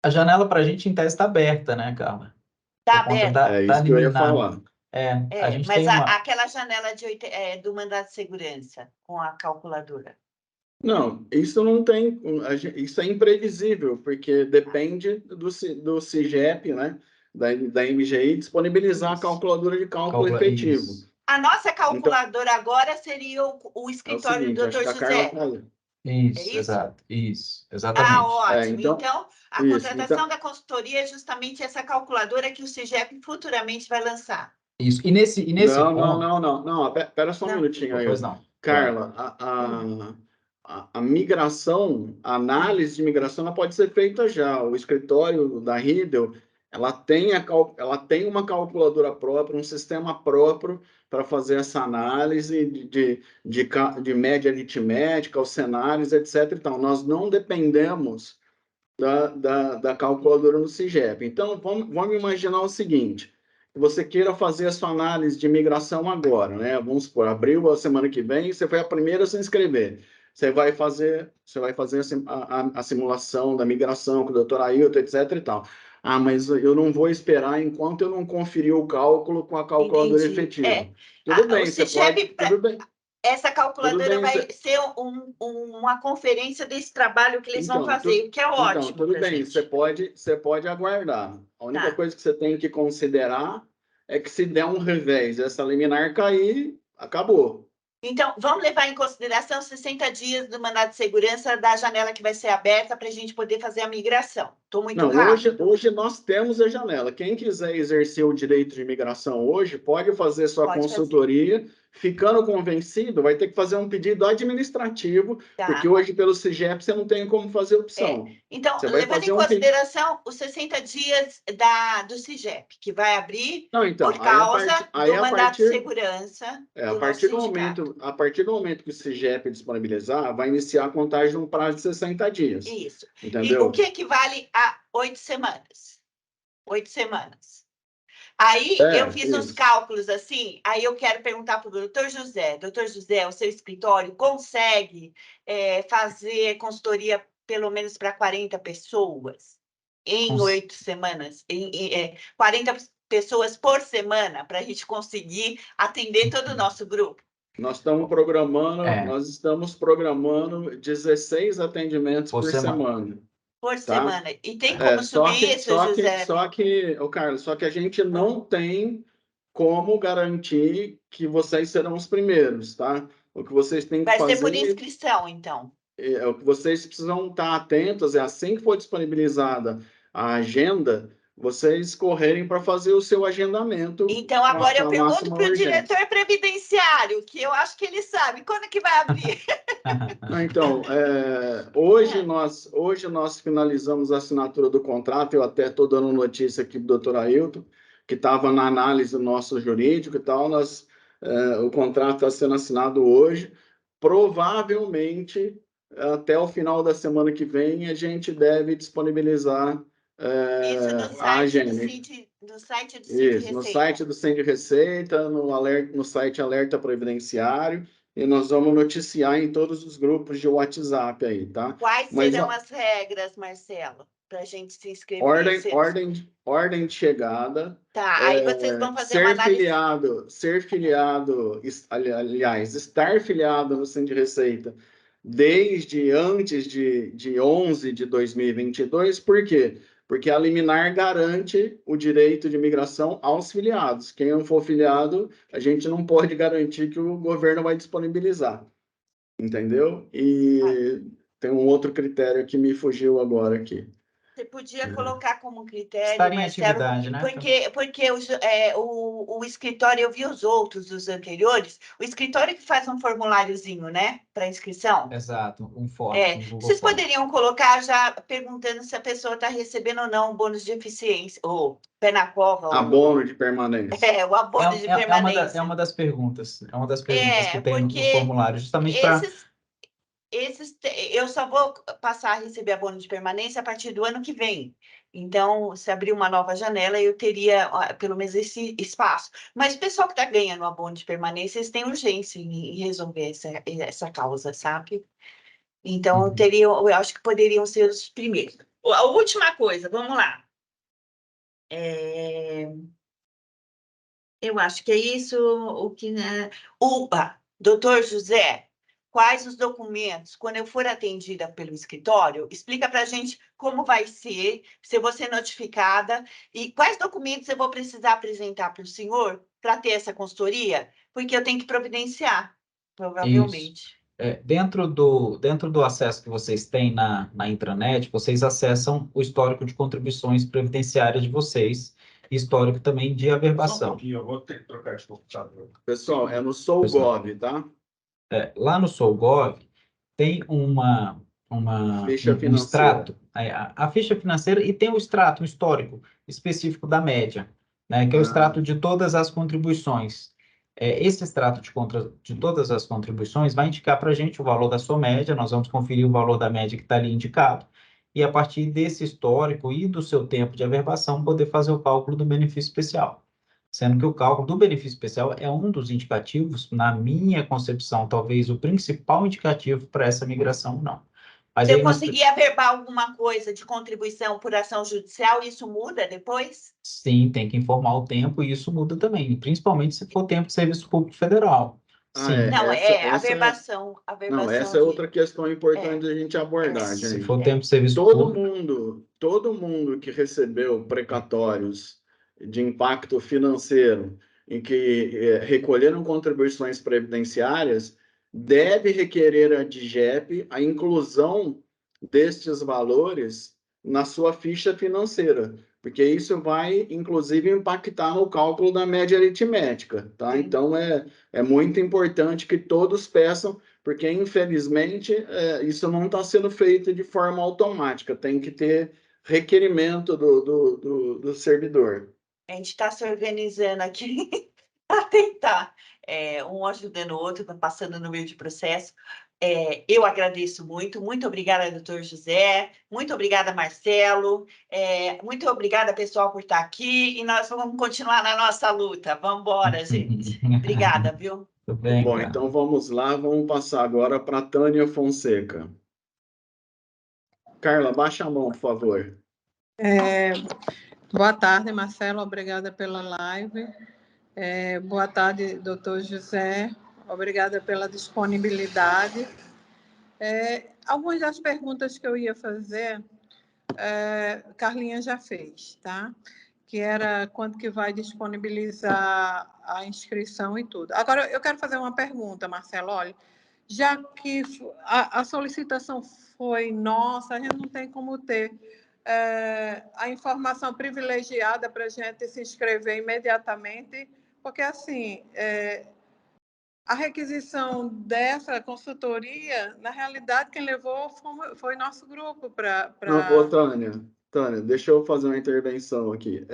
A janela para a gente, em tese, está aberta, né, Carla? Está Por conta aberta? da É isso que eu ia liminar. falar. A gente Mas tem uma... aquela janela do mandado de segurança com a calculadora. Não, isso não tem, isso é imprevisível, porque depende do CIGEP, né, da MGI, disponibilizar a calculadora de cálculo efetivo. Isso. A nossa Então, calculadora agora seria o é o escritório seguinte, do acho Dr. que a Carla José. falou. Isso, isso? exato. Isso, exatamente. Ótimo. Então, Então, a isso. contratação da consultoria é justamente essa calculadora que o CIGEP futuramente vai lançar. Isso. E nesse Não, ponto... não. Espera só um Não. minutinho aí. Pois não. Vai. Carla, a migração, a análise de migração, ela pode ser feita já. O escritório da Riedel, ela tem uma calculadora própria, um sistema próprio para fazer essa análise de média aritmética, os cenários, etc. Então, nós não dependemos da calculadora no CIGEP. Então, vamos imaginar o seguinte: você queira fazer a sua análise de migração agora, né? Vamos supor, abril, a semana que vem, você foi a primeira a se inscrever. Você vai fazer a simulação da migração com o doutor Ailton, etc. e tal. Ah, mas eu não vou esperar enquanto eu não conferir o cálculo com a calculadora efetiva. Tudo bem, você pode. Tudo bem. Essa calculadora vai ser uma conferência desse trabalho que eles vão fazer, o que é ótimo. Então, tudo bem, você pode aguardar. A única coisa que você tem que considerar é que se der um revés, essa liminar cair, acabou. Então, vamos levar em consideração 60 dias do mandado de segurança da janela que vai ser aberta para a gente poder fazer a migração. Estou muito rápido. Hoje nós temos a janela. Quem quiser exercer o direito de imigração hoje, pode fazer sua consultoria. Ficando convencido, vai ter que fazer um pedido administrativo, porque hoje, pelo CIGEP, você não tem como fazer opção. Então, levando em consideração os 60 dias do CIGEP, que vai abrir por causa do mandato de segurança. A partir do momento que o CIGEP disponibilizar, vai iniciar a contagem num prazo de 60 dias. Isso. Entendeu? E o que equivale a 8 semanas? 8 semanas. Aí eu fiz uns cálculos assim, aí eu quero perguntar para o doutor José. Doutor José, o seu escritório consegue fazer consultoria pelo menos para 40 pessoas em 8 semanas? 40 pessoas por semana para a gente conseguir atender todo o nosso grupo? Nós estamos programando 16 atendimentos por semana. Por semana. E tem como subir isso, José? Carlos, a gente não tem como garantir que vocês serão os primeiros, tá? O que vocês têm que fazer... Vai ser por inscrição, então. O que vocês precisam estar atentos é, assim que for disponibilizada a agenda, vocês correrem para fazer o seu agendamento. Então, agora eu pergunto para o diretor previdenciário, que eu acho que ele sabe, quando que vai abrir? Então, hoje nós finalizamos a assinatura do contrato, eu até estou dando notícia aqui do doutor Ailton, que estava na análise do nosso jurídico e tal, o contrato está sendo assinado hoje. Provavelmente, até o final da semana que vem, a gente deve disponibilizar a agenda. No site do Sem de Receita. No site do Sem de Receita, no site Alerta Previdenciário, e nós vamos noticiar em todos os grupos de WhatsApp aí, tá? Quais serão as regras, Marcelo, para a gente se inscrever? Ordem de chegada. Tá, aí vocês vão fazer uma análise... estar filiado no Sem de Receita desde antes de 11 de 2022, por quê? Porque a liminar garante o direito de imigração aos filiados. Quem não for filiado, a gente não pode garantir que o governo vai disponibilizar. Entendeu? E tem um outro critério que me fugiu agora aqui. Você podia colocar como critério, estar em atividade, né? Porque o escritório, eu vi os outros, os anteriores, o escritório que faz um formuláriozinho, né, para inscrição. Exato, um form. Vocês poderiam colocar já perguntando se a pessoa está recebendo ou não o bônus de eficiência, ou pé na cova. Abono de permanência. O abono de permanência. É uma das perguntas. É uma das perguntas que tem no formulário, justamente para... Eu só vou passar a receber abono de permanência a partir do ano que vem. Então, se abrir uma nova janela, eu teria pelo menos esse espaço. Mas o pessoal que está ganhando abono de permanência, eles têm urgência em resolver essa causa, sabe? Então, eu acho que poderiam ser os primeiros. A última coisa, vamos lá. Eu acho que é isso o que... doutor José, quais os documentos, quando eu for atendida pelo escritório, explica para a gente como vai ser, se eu vou ser notificada, e quais documentos eu vou precisar apresentar para o senhor para ter essa consultoria, porque eu tenho que providenciar, provavelmente. Dentro do acesso que vocês têm na intranet, vocês acessam o histórico de contribuições previdenciárias de vocês, e histórico também de averbação. Eu vou ter que trocar de computador. Pessoal, é no SouGov, tá? Lá no SouGov tem uma Ficha um financeira. extrato, a ficha financeira, e tem o extrato histórico específico da média, né, que é o extrato de todas as contribuições. Esse extrato de todas as contribuições vai indicar para a gente o valor da sua média, nós vamos conferir o valor da média que está ali indicado, e a partir desse histórico e do seu tempo de averbação, poder fazer o cálculo do benefício especial. Sendo que o cálculo do benefício especial é um dos indicativos, na minha concepção, talvez o principal indicativo para essa migração, não. Mas Se aí eu conseguir averbar alguma coisa de contribuição por ação judicial, isso muda depois? Sim, tem que informar o tempo e isso muda também, principalmente se for tempo de serviço público federal. Sim, Não, Não, averbação essa é de... outra questão importante da gente abordar, se gente. for tempo de serviço Todo público, mundo que recebeu precatórios de impacto financeiro em que recolheram contribuições previdenciárias deve requerer a DIGEP a inclusão destes valores na sua ficha financeira, porque isso vai, inclusive, impactar no cálculo da média aritmética, tá? Sim. Então, é muito importante que todos peçam, porque, infelizmente, isso não está sendo feito de forma automática, tem que ter requerimento do servidor. A gente está se organizando aqui para tentar, um ajudando o outro, passando no meio de processo. Eu agradeço muito, muito obrigada, doutor José, muito obrigada, Marcelo, muito obrigada, pessoal, por estar aqui, e nós vamos continuar na nossa luta. Vamos embora, gente. Obrigada, viu? tudo bem, Bom, cara. então vamos lá, vamos passar agora para a Tânia Fonseca. Carla, baixa a mão, por favor. Boa tarde, Marcelo, obrigada pela live. Boa tarde, doutor José, obrigada pela disponibilidade. Algumas das perguntas que eu ia fazer, Carlinha já fez, tá? Que era quando que vai disponibilizar a inscrição e tudo. Agora, eu quero fazer uma pergunta, Marcelo, olha, já que a solicitação foi nossa, a gente não tem como ter a informação privilegiada para a gente se inscrever imediatamente, porque, assim, a requisição dessa consultoria, na realidade, quem levou foi nosso grupo para... Ô, Tânia, deixa eu fazer uma intervenção aqui.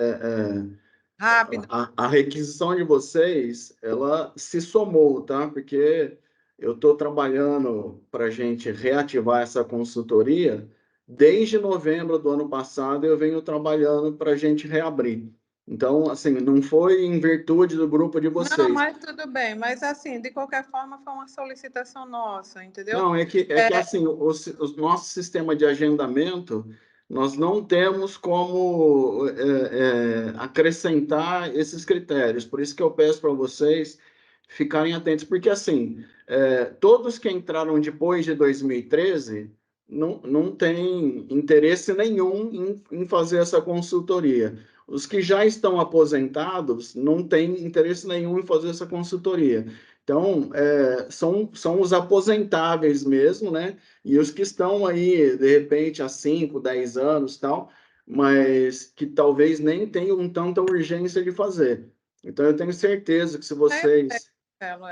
Rápido. A requisição de vocês, ela se somou, tá? Porque eu estou trabalhando para a gente reativar essa consultoria. Desde novembro do ano passado, eu venho trabalhando para a gente reabrir. Então, assim, não foi em virtude do grupo de vocês. Não, mas tudo bem. Mas, assim, de qualquer forma, foi uma solicitação nossa, entendeu? Não, é que assim, o nosso sistema de agendamento, nós não temos como acrescentar esses critérios. Por isso que eu peço para vocês ficarem atentos, porque assim, todos que entraram depois de 2013 não têm interesse nenhum em fazer essa consultoria. Os que já estão aposentados não têm interesse nenhum em fazer essa consultoria. Então, são os aposentáveis mesmo, né? E os que estão aí, de repente, há 5, 10 anos, tal, mas que talvez nem tenham tanta urgência de fazer. Então, eu tenho certeza que se vocês...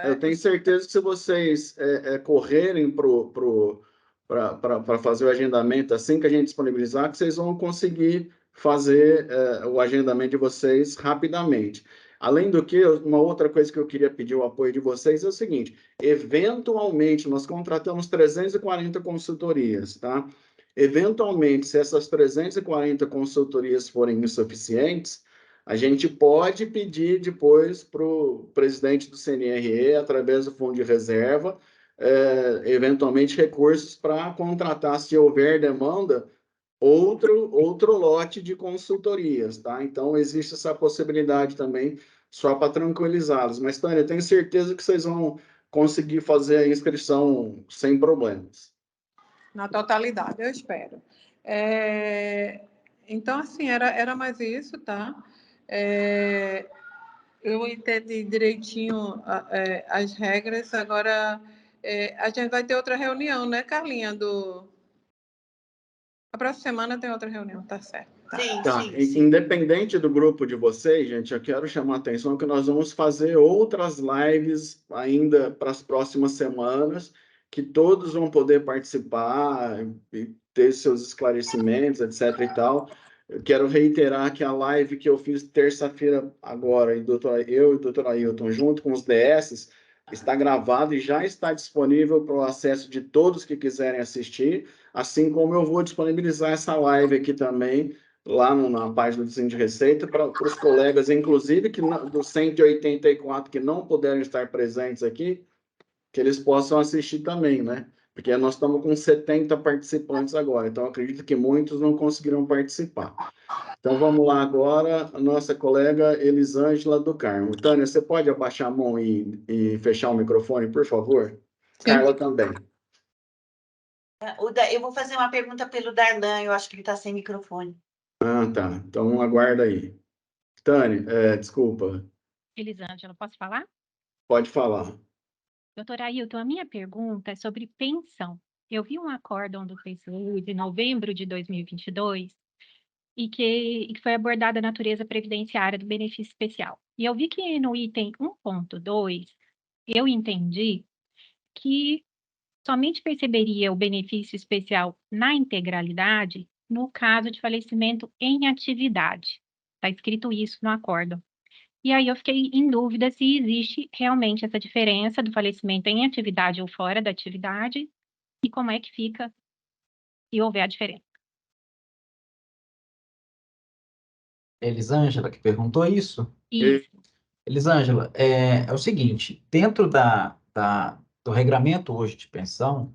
Eu tenho certeza que se vocês correrem para fazer o agendamento assim que a gente disponibilizar, que vocês vão conseguir fazer o agendamento de vocês rapidamente. Além do que, uma outra coisa que eu queria pedir o apoio de vocês é o seguinte: eventualmente, nós contratamos 340 consultorias, tá? Eventualmente, se essas 340 consultorias forem insuficientes, a gente pode pedir depois para o presidente do CNRE, através do fundo de reserva, eventualmente recursos para contratar, se houver demanda, outro lote de consultorias, tá? Então, existe essa possibilidade também, só para tranquilizá-los. Mas, Tânia, eu tenho certeza que vocês vão conseguir fazer a inscrição sem problemas. Na totalidade, eu espero. Então, assim, era mais isso, tá? Eu entendi direitinho as regras. Agora, a gente vai ter outra reunião, né, Carlinha? A próxima semana tem outra reunião, tá certo. Tá. Sim. Independente do grupo de vocês, gente, eu quero chamar a atenção que nós vamos fazer outras lives ainda para as próximas semanas, que todos vão poder participar e ter seus esclarecimentos, etc. e tal. Eu quero reiterar que a live que eu fiz terça-feira agora, eu e o doutor Ailton, junto com os DS, está gravado e já está disponível para o acesso de todos que quiserem assistir, assim como eu vou disponibilizar essa live aqui também, lá na página do Cine de Receita, para os colegas, inclusive, que dos 184 que não puderam estar presentes aqui, que eles possam assistir também, né? Porque nós estamos com 70 participantes agora, então acredito que muitos não conseguiram participar. Então vamos lá agora, a nossa colega Elisângela do Carmo. Tânia, você pode abaixar a mão e fechar o microfone, por favor? Sim. Carla também. Eu vou fazer uma pergunta pelo Darlan, eu acho que ele está sem microfone. Ah, tá. Então aguarda aí. Tânia, desculpa, Elisângela, posso falar? pode falar. Doutora Ailton, a minha pergunta é sobre pensão. Eu vi um acórdão do TCU de novembro de 2022 e que foi abordada a natureza previdenciária do benefício especial. E eu vi que no item 1.2, eu entendi que somente perceberia o benefício especial na integralidade no caso de falecimento em atividade. Está escrito isso no acórdão. E aí eu fiquei em dúvida se existe realmente essa diferença do falecimento em atividade ou fora da atividade e como é que fica se houver a diferença. Elisângela que perguntou isso. Isso. Elisângela, é o seguinte, dentro do regramento hoje de pensão,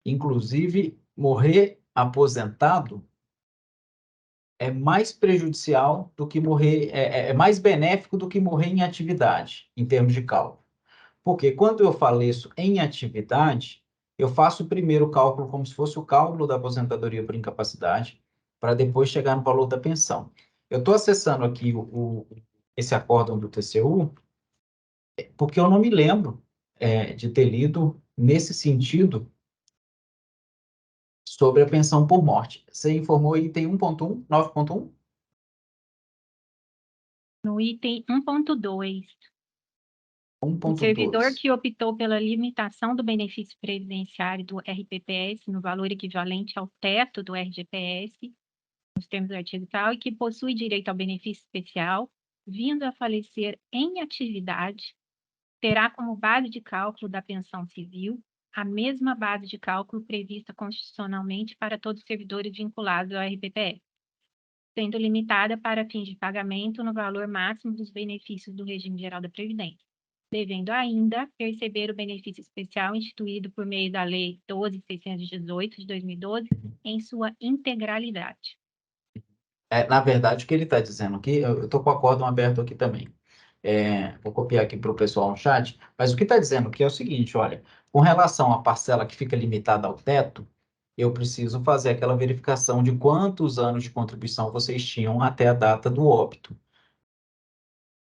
inclusive morrer aposentado é mais prejudicial do que morrer, é mais benéfico do que morrer em atividade, em termos de cálculo. Porque quando eu faleço em atividade, eu faço o primeiro cálculo como se fosse o cálculo da aposentadoria por incapacidade, para depois chegar no valor da pensão. Eu estou acessando aqui esse acórdão do TCU, porque eu não me lembro de ter lido nesse sentido sobre a pensão por morte. Você informou item 1.1, 9.1? No item 1.2, o servidor 1.2. que optou pela limitação do benefício previdenciário do RPPS no valor equivalente ao teto do RGPS, nos termos do artigo tal, e que possui direito ao benefício especial, vindo a falecer em atividade, terá como base de cálculo da pensão civil a mesma base de cálculo prevista constitucionalmente para todos os servidores vinculados ao RPPS, sendo limitada para fins de pagamento no valor máximo dos benefícios do regime geral da Previdência, devendo ainda perceber o benefício especial instituído por meio da Lei 12.618 de 2012 em sua integralidade. Na verdade, o que ele está dizendo aqui, eu estou com o acórdão aberto aqui também. Vou copiar aqui para o pessoal no chat, mas o que está dizendo aqui é o seguinte, olha, com relação à parcela que fica limitada ao teto, eu preciso fazer aquela verificação de quantos anos de contribuição vocês tinham até a data do óbito.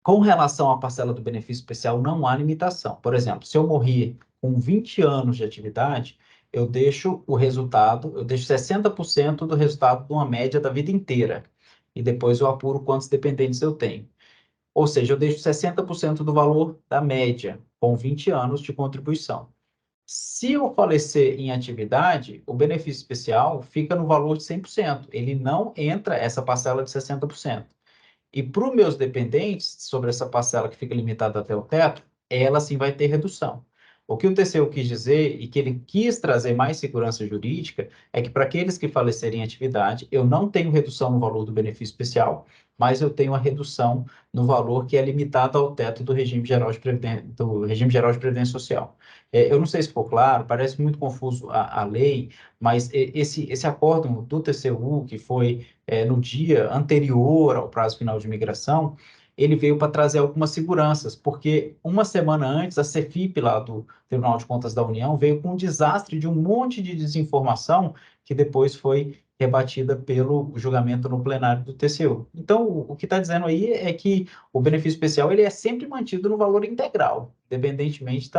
Com relação à parcela do benefício especial, não há limitação. Por exemplo, se eu morrer com 20 anos de atividade, eu deixo 60% do resultado de uma média da vida inteira. E depois eu apuro quantos dependentes eu tenho. Ou seja, eu deixo 60% do valor da média, com 20 anos de contribuição. Se eu falecer em atividade, o benefício especial fica no valor de 100%. Ele não entra essa parcela de 60%. E para os meus dependentes, sobre essa parcela que fica limitada até o teto, ela sim vai ter redução. O que o TCU quis dizer, e que ele quis trazer mais segurança jurídica, é que para aqueles que falecerem em atividade, eu não tenho redução no valor do benefício especial, mas eu tenho a redução no valor que é limitado ao teto do regime geral de previdência social. Eu não sei se ficou claro, parece muito confuso a lei, mas esse acórdão do TCU, que foi no dia anterior ao prazo final de migração, ele veio para trazer algumas seguranças, porque uma semana antes, a CEFIP, lá do Tribunal de Contas da União, veio com um desastre de um monte de desinformação que depois foi rebatida pelo julgamento no plenário do TCU. Então, o que está dizendo aí é que o benefício especial ele é sempre mantido no valor integral, independentemente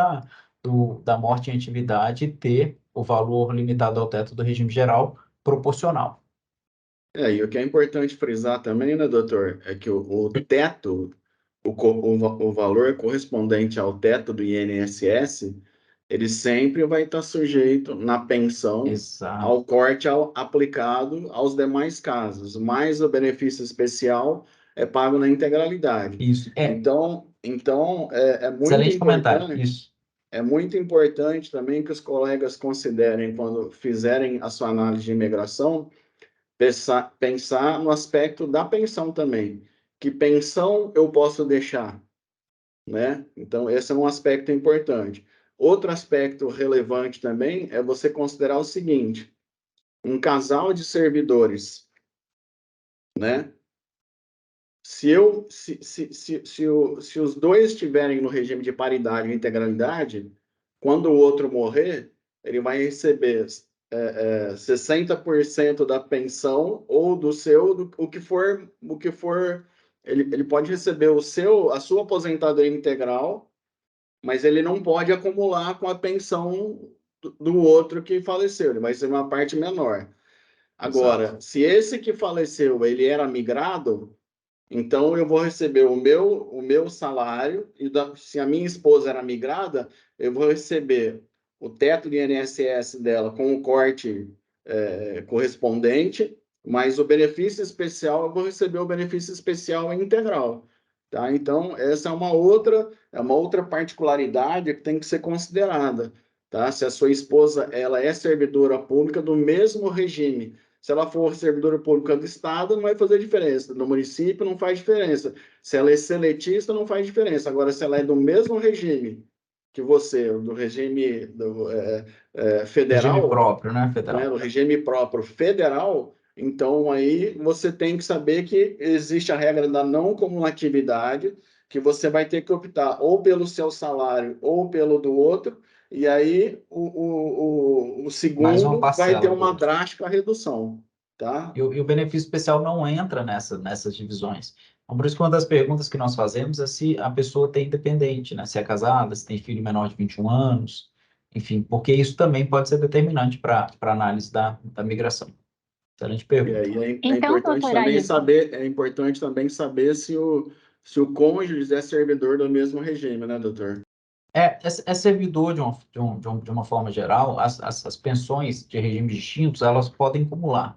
da morte em atividade ter o valor limitado ao teto do regime geral proporcional. E o que é importante frisar também, né, doutor, é que o teto, o valor correspondente ao teto do INSS, ele sempre vai estar sujeito na pensão Exato. ao corte aplicado aos demais casos, mas o benefício especial é pago na integralidade. Isso. Então é muito Excelente comentário. importante. Isso. É muito importante também que os colegas considerem, quando fizerem a sua análise de imigração, pensar no aspecto da pensão também. Que pensão eu posso deixar, né? Então, esse é um aspecto importante. Outro aspecto relevante também é você considerar o seguinte: um casal de servidores, né? Se os dois estiverem no regime de paridade e integralidade, quando o outro morrer, ele vai receber 60% da pensão ou o que for, ele pode receber a sua aposentadoria integral, mas ele não pode acumular com a pensão do outro que faleceu, ele vai ser uma parte menor. Agora, Exato. se esse que faleceu, ele era migrado, então eu vou receber o meu salário, e se a minha esposa era migrada, eu vou receber o teto de INSS dela com o corte correspondente, mas o benefício especial, eu vou receber o benefício especial integral. Tá? Então, essa é uma outra particularidade que tem que ser considerada. Tá? Se a sua esposa ela é servidora pública do mesmo regime, se ela for servidora pública do Estado, não vai fazer diferença. No município, não faz diferença. Se ela é seletista, não faz diferença. Agora, se ela é do mesmo regime que você, do regime federal, Regime próprio, né? né, Federal. do regime próprio federal, então aí você tem que saber que existe a regra da não cumulatividade, que você vai ter que optar ou pelo seu salário ou pelo do outro, e aí o Mais uma segundo vai ter parcela do uma outro. drástica redução, tá? E o benefício especial não entra nessas divisões. Então, por isso que uma das perguntas que nós fazemos é se a pessoa tem dependente, né? Se é casada, se tem filho menor de 21 anos, enfim, porque isso também pode ser determinante para a análise da migração. Excelente E pergunta. aí Então, doutor Ailton, é importante também saber se o cônjuge é servidor do mesmo regime, né, doutor? É servidor de uma forma geral, as pensões de regimes distintos, elas podem acumular.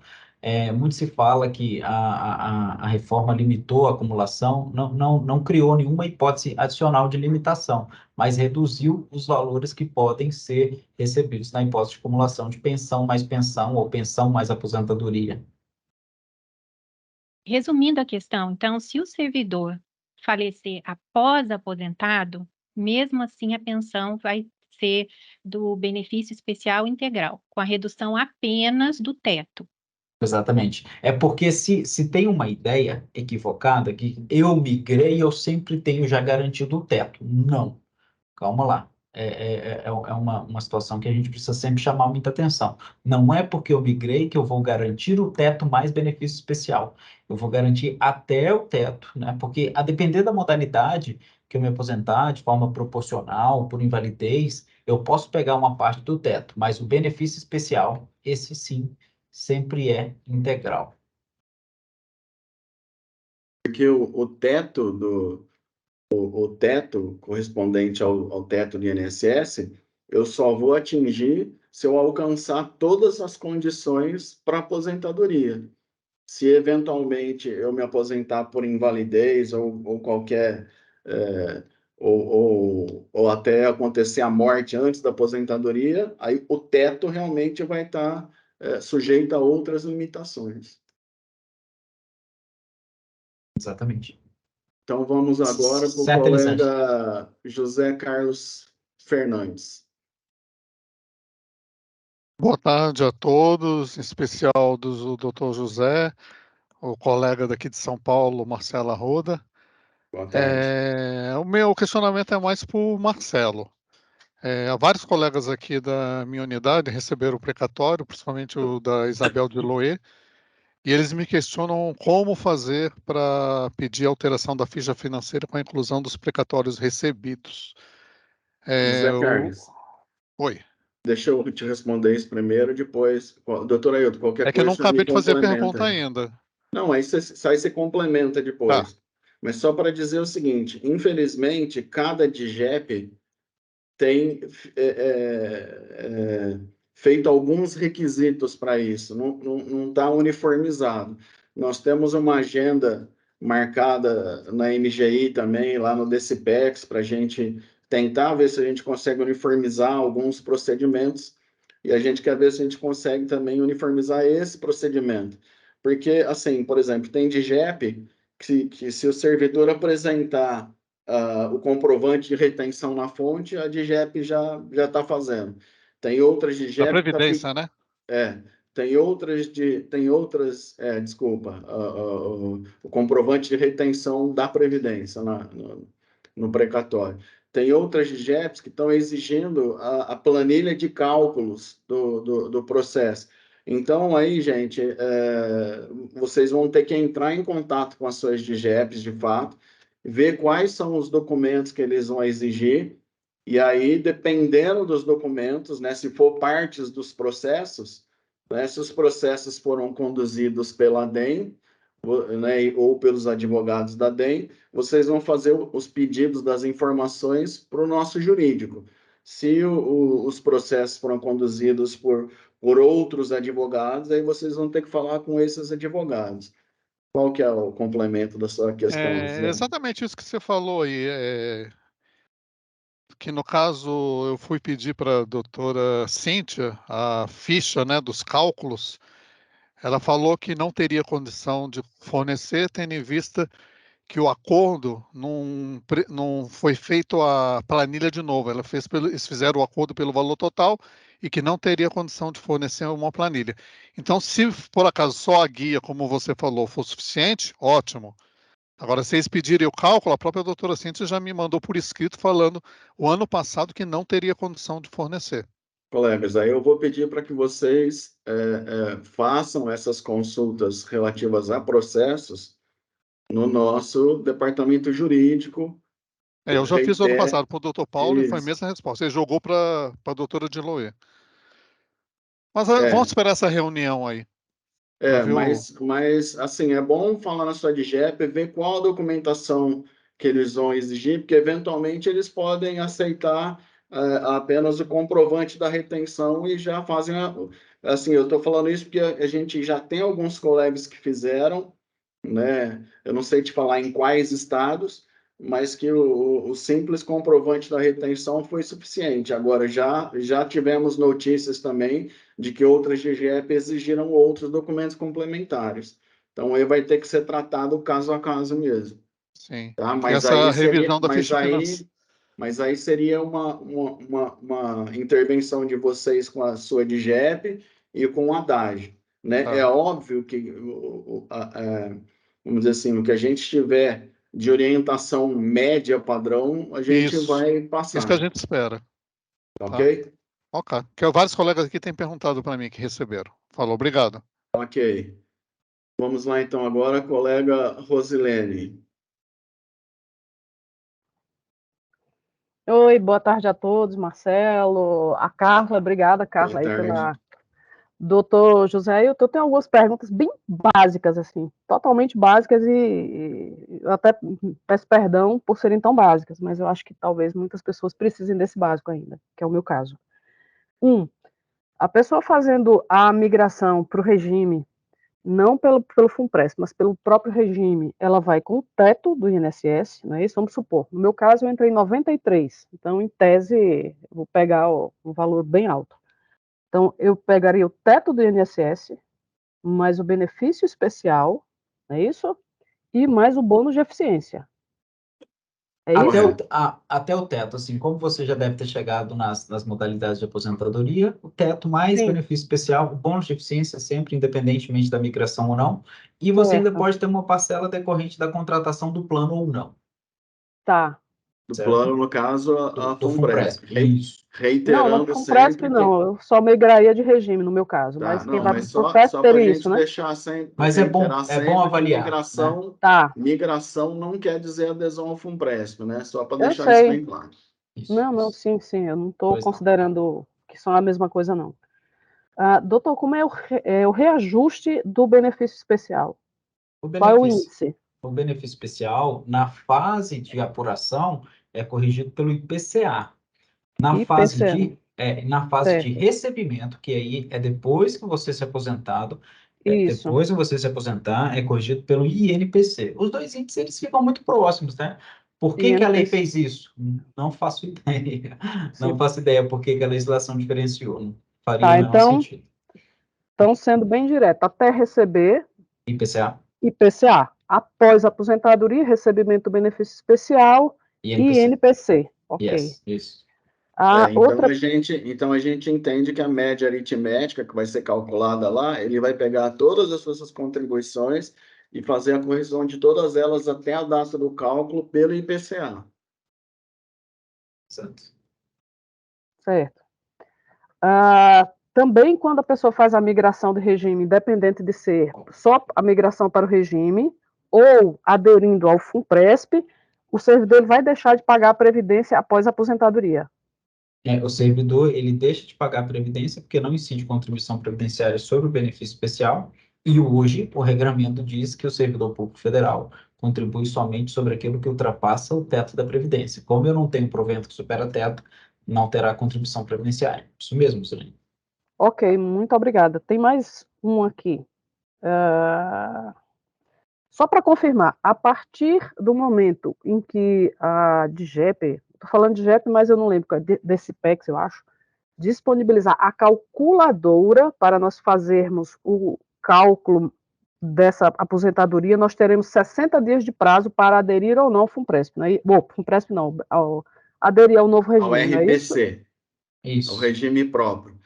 Muito se fala que a reforma limitou a acumulação, não criou nenhuma hipótese adicional de limitação, mas reduziu os valores que podem ser recebidos na hipótese de acumulação de pensão mais pensão ou pensão mais aposentadoria. resumindo a questão, então, se o servidor falecer após aposentado, mesmo assim a pensão vai ser do benefício especial integral, com a redução apenas do teto. Exatamente. É porque se tem uma ideia equivocada que eu migrei, eu sempre tenho já garantido o teto. Não, calma lá. É uma situação que a gente precisa sempre chamar muita atenção. Não é porque eu migrei que eu vou garantir o teto mais benefício especial. Eu vou garantir até o teto, né? Porque a depender da modalidade que eu me aposentar de forma proporcional, por invalidez, eu posso pegar uma parte do teto, mas o benefício especial, esse sim, sempre é integral. Porque o teto correspondente ao teto do INSS, eu só vou atingir se eu alcançar todas as condições para aposentadoria. Se eventualmente eu me aposentar por invalidez ou qualquer ou até acontecer a morte antes da aposentadoria, aí o teto realmente vai estar sujeito a outras limitações. Exatamente. Então vamos agora para o Certo, Elisângela. colega José Carlos Fernandes. Boa tarde a todos, em especial do Dr. José, o colega daqui de São Paulo, Marcelo Arruda. Boa tarde. O meu questionamento é mais para o Marcelo. Vários colegas aqui da minha unidade receberam o precatório, principalmente o da Isabel de Loé, e eles me questionam como fazer para pedir alteração da ficha financeira com a inclusão dos precatórios recebidos. José Carlos, Oi. deixa eu te responder isso primeiro, depois. Doutor Ailton, qualquer É que eu coisa não você me acabei de fazer a complementa. pergunta ainda. Não, aí você complementa Tá. depois. Mas só para dizer o seguinte: infelizmente, cada DGEP tem feito alguns requisitos para isso, não está uniformizado. Nós temos uma agenda marcada na MGI também, lá no DCPEX, para a gente tentar ver se a gente consegue uniformizar alguns procedimentos, e a gente quer ver se a gente consegue também uniformizar esse procedimento. Porque, assim, por exemplo, tem DGEP que se o servidor apresentar o comprovante de retenção na fonte, a DGEP já está fazendo. Tem outras Da DGEP que Previdência, né? tem outras, desculpa, o comprovante de retenção da Previdência no precatório. Tem outras DGEPs que estão exigindo a planilha de cálculos do processo. Então, aí, gente, vocês vão ter que entrar em contato com as suas DGEPs, de fato, ver quais são os documentos que eles vão exigir, e aí, dependendo dos documentos, né, se for partes dos processos, né, se os processos foram conduzidos pela DEM, né, ou pelos advogados da DEM, vocês vão fazer os pedidos das informações para o nosso jurídico. Se os processos foram conduzidos por outros advogados, aí vocês vão ter que falar com esses advogados. Qual que é o complemento da sua questão? É exatamente isso que você falou aí. Que no caso eu fui pedir para a doutora Cíntia a ficha, né, dos cálculos. Ela falou que não teria condição de fornecer, tendo em vista que o acordo não foi feito a planilha de novo. Eles fizeram o acordo pelo valor total e que não teria condição de fornecer uma planilha. Então, se por acaso só a guia, como você falou, for suficiente, ótimo. Agora, se eles pedirem o cálculo, a própria doutora Cíntia já me mandou por escrito falando o ano passado que não teria condição de fornecer. Colegas, aí eu vou pedir para que vocês façam essas consultas relativas a processos no nosso departamento jurídico. Eu já fiz o ano passado para o doutor Paulo e foi a Isso. mesma resposta. Ele jogou para a doutora Diloé. Mas vamos esperar essa reunião aí. Mas assim, é bom falar na sua DGEP, ver qual a documentação que eles vão exigir, porque eventualmente eles podem aceitar apenas o comprovante da retenção e já fazem assim, eu estou falando isso porque a gente já tem alguns colegas que fizeram, né? Eu não sei te falar em quais estados, mas que o simples comprovante da retenção foi suficiente. Agora, já tivemos notícias também de que outras DGEP exigiram outros documentos complementares. Então, aí vai ter que ser tratado caso a caso mesmo. Sim. Tá? Essa revisão da ficha financeira. Mas aí seria uma intervenção de vocês com a sua DGEP e com o Haddad, né? Tá. É óbvio que, vamos dizer assim, o que a gente tiver de orientação média padrão, a gente vai passar. Isso que a gente espera. Ok? Tá. Ok. Que vários colegas aqui têm perguntado para mim que receberam. Falou, obrigado. Ok. Vamos lá, então, agora, colega Rosilene. Oi, boa tarde a todos, Marcelo, a Carla, obrigada, Carla, aí pela... Doutor José, eu tenho algumas perguntas bem básicas, assim, totalmente básicas e eu até peço perdão por serem tão básicas, mas eu acho que talvez muitas pessoas precisem desse básico ainda, que é o meu caso. A pessoa fazendo a migração para o regime, não pelo FUNPRESP, mas pelo próprio regime, ela vai com o teto do INSS, não é isso? Vamos supor, no meu caso eu entrei em 93, então em tese eu vou pegar um valor bem alto. Então eu pegaria o teto do INSS, mais o benefício especial, não é isso? E mais o bônus de eficiência. É isso? Até o teto, assim, como você já deve ter chegado nas modalidades de aposentadoria, o teto mais Sim. benefício especial, o bônus de eficiência sempre, independentemente da migração ou não, e você ainda pode ter uma parcela decorrente da contratação do plano ou não. Tá. Do plano, no caso, a FUNPRESP. Isso. Reiterando não FUNPRESP não, eu só migraria de regime no meu caso, mas quem vai para o FUNPRESP teria isso, né? Deixar sempre, mas é bom avaliar. Migração, né? Tá. Migração não quer dizer adesão ao FUNPRESP, né? Só para deixar sei. isso bem claro. Não, sim, eu não estou considerando que são a mesma coisa, não. Doutor, como é o reajuste do benefício especial? Qual é o índice? O benefício especial, na fase de apuração, é corrigido pelo IPCA. Na fase na fase de Certo. recebimento, que aí é depois que você se aposentado, Isso. depois que você se aposentar, é corrigido pelo INPC. Os dois índices, eles ficam muito próximos, né? Por que que a lei INPC. fez isso? Não faço ideia. Não Sim. faço ideia por que que a legislação diferenciou. Não faria Tá, o menor sentido. então, sendo bem direto, até receber IPCA, IPCA. Após a aposentadoria, recebimento do benefício especial e INPC. INPC. Ok. Yes, isso. Então a gente entende que a média aritmética que vai ser calculada lá, ele vai pegar todas as suas contribuições e fazer a correção de todas elas até a data do cálculo pelo IPCA. Certo. Certo. Também quando a pessoa faz a migração do regime, independente de ser só a migração para o regime ou aderindo ao FUNPRESP, o servidor ele vai deixar de pagar a previdência após a aposentadoria. O servidor, ele deixa de pagar a previdência porque não incide contribuição previdenciária sobre o benefício especial, e hoje o regramento diz que o servidor público federal contribui somente sobre aquilo que ultrapassa o teto da previdência. Como eu não tenho provento que supera teto, não terá contribuição previdenciária. Isso mesmo, Zulene. Ok, muito obrigada. Tem mais um aqui. Só para confirmar, a partir do momento em que a DGEP, estou falando de DGEP, mas eu não lembro, desse PEX, eu acho, disponibilizar a calculadora para nós fazermos o cálculo dessa aposentadoria, nós teremos 60 dias de prazo para aderir ou não ao FUNPRESP, né? FUNPRESP não, aderir ao novo regime, Ao não é isso? Isso. Ao regime próprio.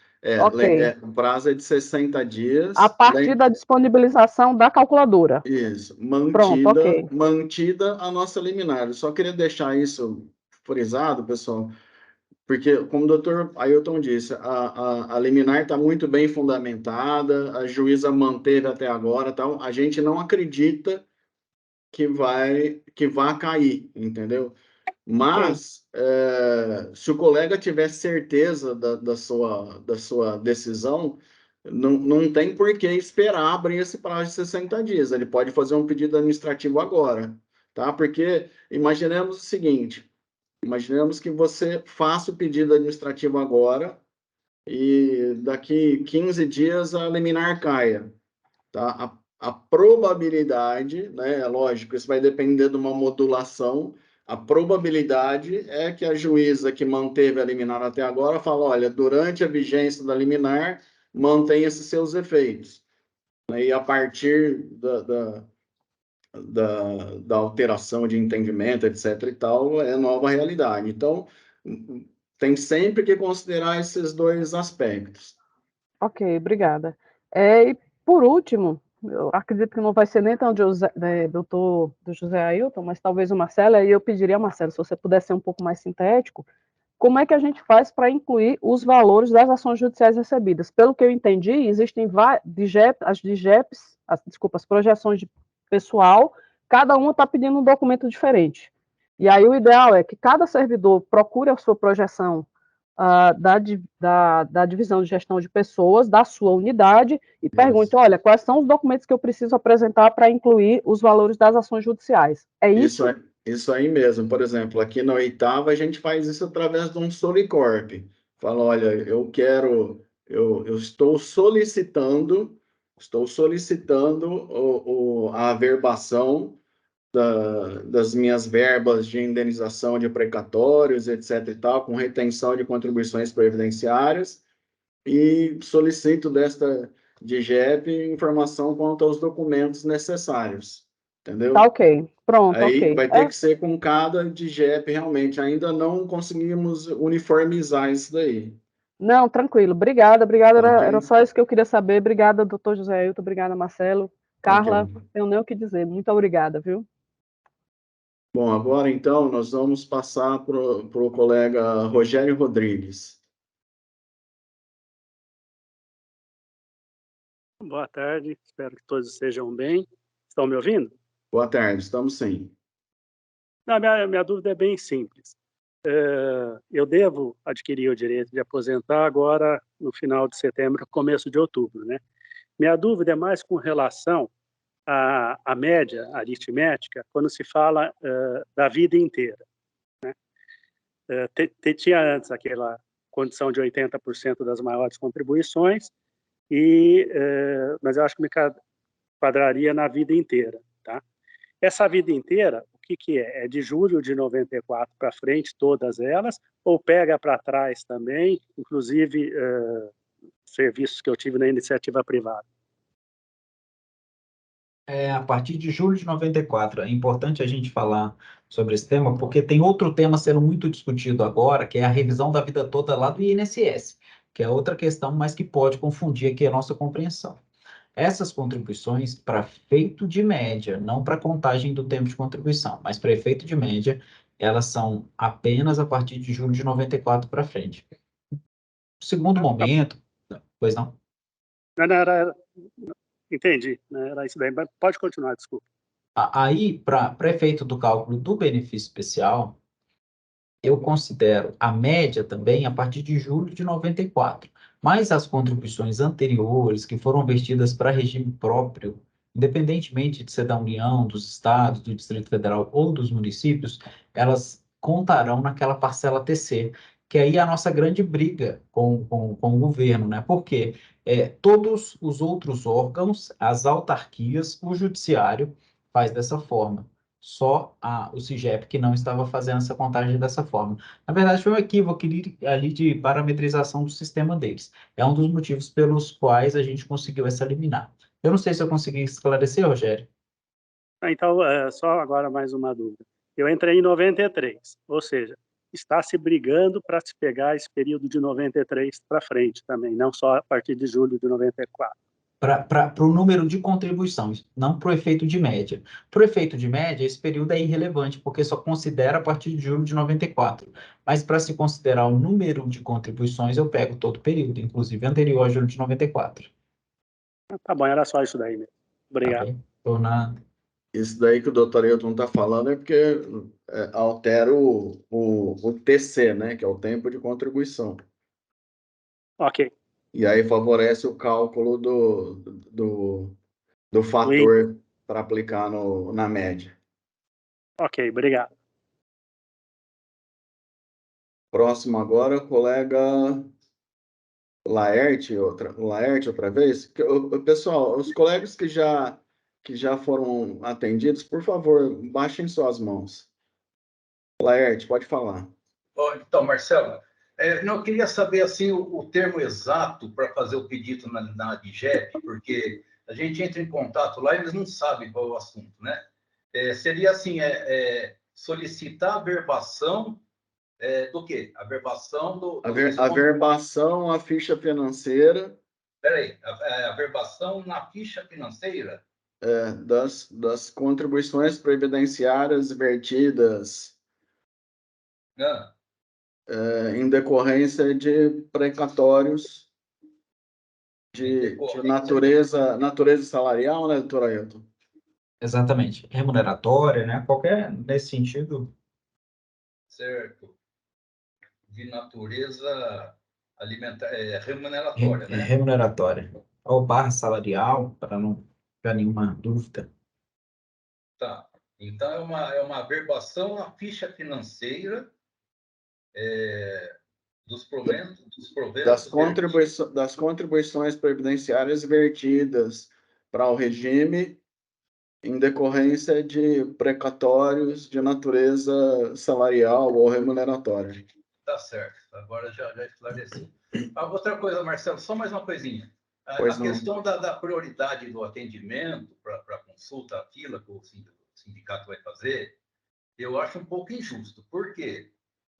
Ok. O prazo é de 60 dias. A partir da disponibilização da calculadora. Isso, Pronto, ok. mantida a nossa liminar. Eu só queria deixar isso frisado, pessoal, porque, como o doutor Ailton disse, a liminar está muito bem fundamentada, a juíza manteve até agora, tal. A gente não acredita que vá cair, entendeu? Mas, se o colega tiver certeza da sua decisão, não tem por que esperar abrir esse prazo de 60 dias. Ele pode fazer um pedido administrativo agora, tá? Porque imaginemos o seguinte: imaginemos que você faça o pedido administrativo agora e daqui 15 dias a liminar caia, tá? A probabilidade, né? Lógico, isso vai depender de uma modulação. A probabilidade é que a juíza que manteve a liminar até agora fala: olha, durante a vigência da liminar, mantém esses seus efeitos. E a partir da alteração de entendimento, etc. e tal, é nova realidade. Então, tem sempre que considerar esses dois aspectos. Ok, obrigada. E por último, eu acredito que não vai ser nem tão do José Ailton, mas talvez o Marcelo, aí eu pediria, Marcelo, se você puder ser um pouco mais sintético, como é que a gente faz para incluir os valores das ações judiciais recebidas? Pelo que eu entendi, existem as projeções de pessoal, cada uma está pedindo um documento diferente. E aí o ideal é que cada servidor procure a sua projeção da divisão de gestão de pessoas, da sua unidade, e pergunte, olha, quais são os documentos que eu preciso apresentar para incluir os valores das ações judiciais? É isso? Isso aí mesmo. Por exemplo, aqui na oitava, a gente faz isso através de um Solicorp. Fala, olha, eu estou solicitando a averbação das minhas verbas de indenização de precatórios, etc. e tal, com retenção de contribuições previdenciárias, e solicito desta DGEP informação quanto aos documentos necessários. Entendeu? Tá ok. Pronto, Aí ok. vai ter que ser com cada DGEP, realmente. Ainda não conseguimos uniformizar isso daí. Não, tranquilo. Obrigada. Okay. Era só isso que eu queria saber. Obrigada, doutor José Ailton. Obrigada, Marcelo. Carla, Okay. tenho nem o que dizer. Muito obrigada, viu? Bom, agora então nós vamos passar para o colega Rogério Rodrigues. Boa tarde, espero que todos estejam bem. Estão me ouvindo? Boa tarde, estamos sim. Não, minha dúvida é bem simples. Eu devo adquirir o direito de aposentar agora no final de setembro, começo de outubro, né? Minha dúvida é mais com relação à média aritmética, quando se fala da vida inteira, né? tinha antes aquela condição de 80% das maiores contribuições, mas eu acho que me quadraria na vida inteira, tá? Essa vida inteira, o que é? É de julho de 94 para frente, todas elas, ou pega para trás também, inclusive serviços que eu tive na iniciativa privada? A partir de julho de 94. É importante a gente falar sobre esse tema, porque tem outro tema sendo muito discutido agora, que é a revisão da vida toda lá do INSS, que é outra questão, mas que pode confundir aqui a nossa compreensão. Essas contribuições, para efeito de média, não para contagem do tempo de contribuição, mas para efeito de média, elas são apenas a partir de julho de 94 para frente. O segundo momento... Pois não? Entendi, era isso daí, mas pode continuar, desculpa. Aí, para efeito do cálculo do benefício especial, eu considero a média também a partir de julho de 94. Mas as contribuições anteriores, que foram vertidas para regime próprio, independentemente de ser da União, dos estados, do Distrito Federal ou dos municípios, elas contarão naquela parcela TC, que aí é a nossa grande briga com o governo, né? Porque todos os outros órgãos, as autarquias, o judiciário, faz dessa forma. Só o CIGEP que não estava fazendo essa contagem dessa forma. Na verdade, foi um equívoco ali de parametrização do sistema deles. É um dos motivos pelos quais a gente conseguiu essa liminar. Eu não sei se eu consegui esclarecer, Rogério. Então, só agora mais uma dúvida. Eu entrei em 93, ou seja, está se brigando para se pegar esse período de 93 para frente também, não só a partir de julho de 94. Para o número de contribuições, não para o efeito de média. Para o efeito de média, esse período é irrelevante, porque só considera a partir de julho de 94. Mas para se considerar o número de contribuições, eu pego todo o período, inclusive anterior a julho de 94. Tá bom, era só isso daí mesmo. Obrigado. Tá bem? Por nada. Isso daí que o doutor Ailton está falando é porque altera o TC, né, que é o tempo de contribuição. Ok. E aí favorece o cálculo do fator para aplicar na média. Ok, obrigado. Próximo agora, colega Laerte outra vez. Pessoal, os colegas que já foram atendidos, por favor, baixem suas mãos. Laerte, pode falar. Então, Marcelo, eu queria saber assim, o termo exato para fazer o pedido na DIGEP, porque a gente entra em contato lá e eles não sabem qual é o assunto, né? Seria assim, solicitar a verbação do quê? A verbação do... A verbação, a ficha financeira... Espera aí, a verbação na ficha financeira? Das contribuições previdenciárias vertidas em decorrência de precatórios de natureza salarial, né, doutor Ailton? Exatamente. Remuneratória, né? Qualquer nesse sentido. Certo. De natureza remuneratória, né? Remuneratória. Ou barra salarial, para não ficar nenhuma dúvida. Tá. Então, é uma verbação na ficha financeira dos proventos das contribuições previdenciárias vertidas para o regime em decorrência de precatórios de natureza salarial ou remuneratória. Tá certo. Agora já esclareci. Outra coisa, Marcelo, só mais uma coisinha. A questão da prioridade do atendimento para consulta, a fila que o sindicato vai fazer, eu acho um pouco injusto. Por quê?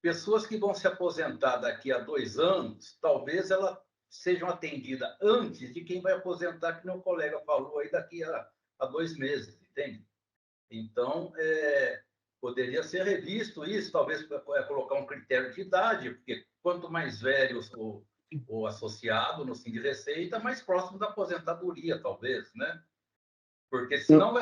Pessoas que vão se aposentar daqui a 2 anos, talvez elas sejam atendidas antes de quem vai aposentar, que meu colega falou aí, daqui a 2 meses, entende? Então, poderia ser revisto isso, talvez colocar um critério de idade, porque quanto mais velho o associado no Sim de Receita, mais próximo da aposentadoria, talvez, né? Porque senão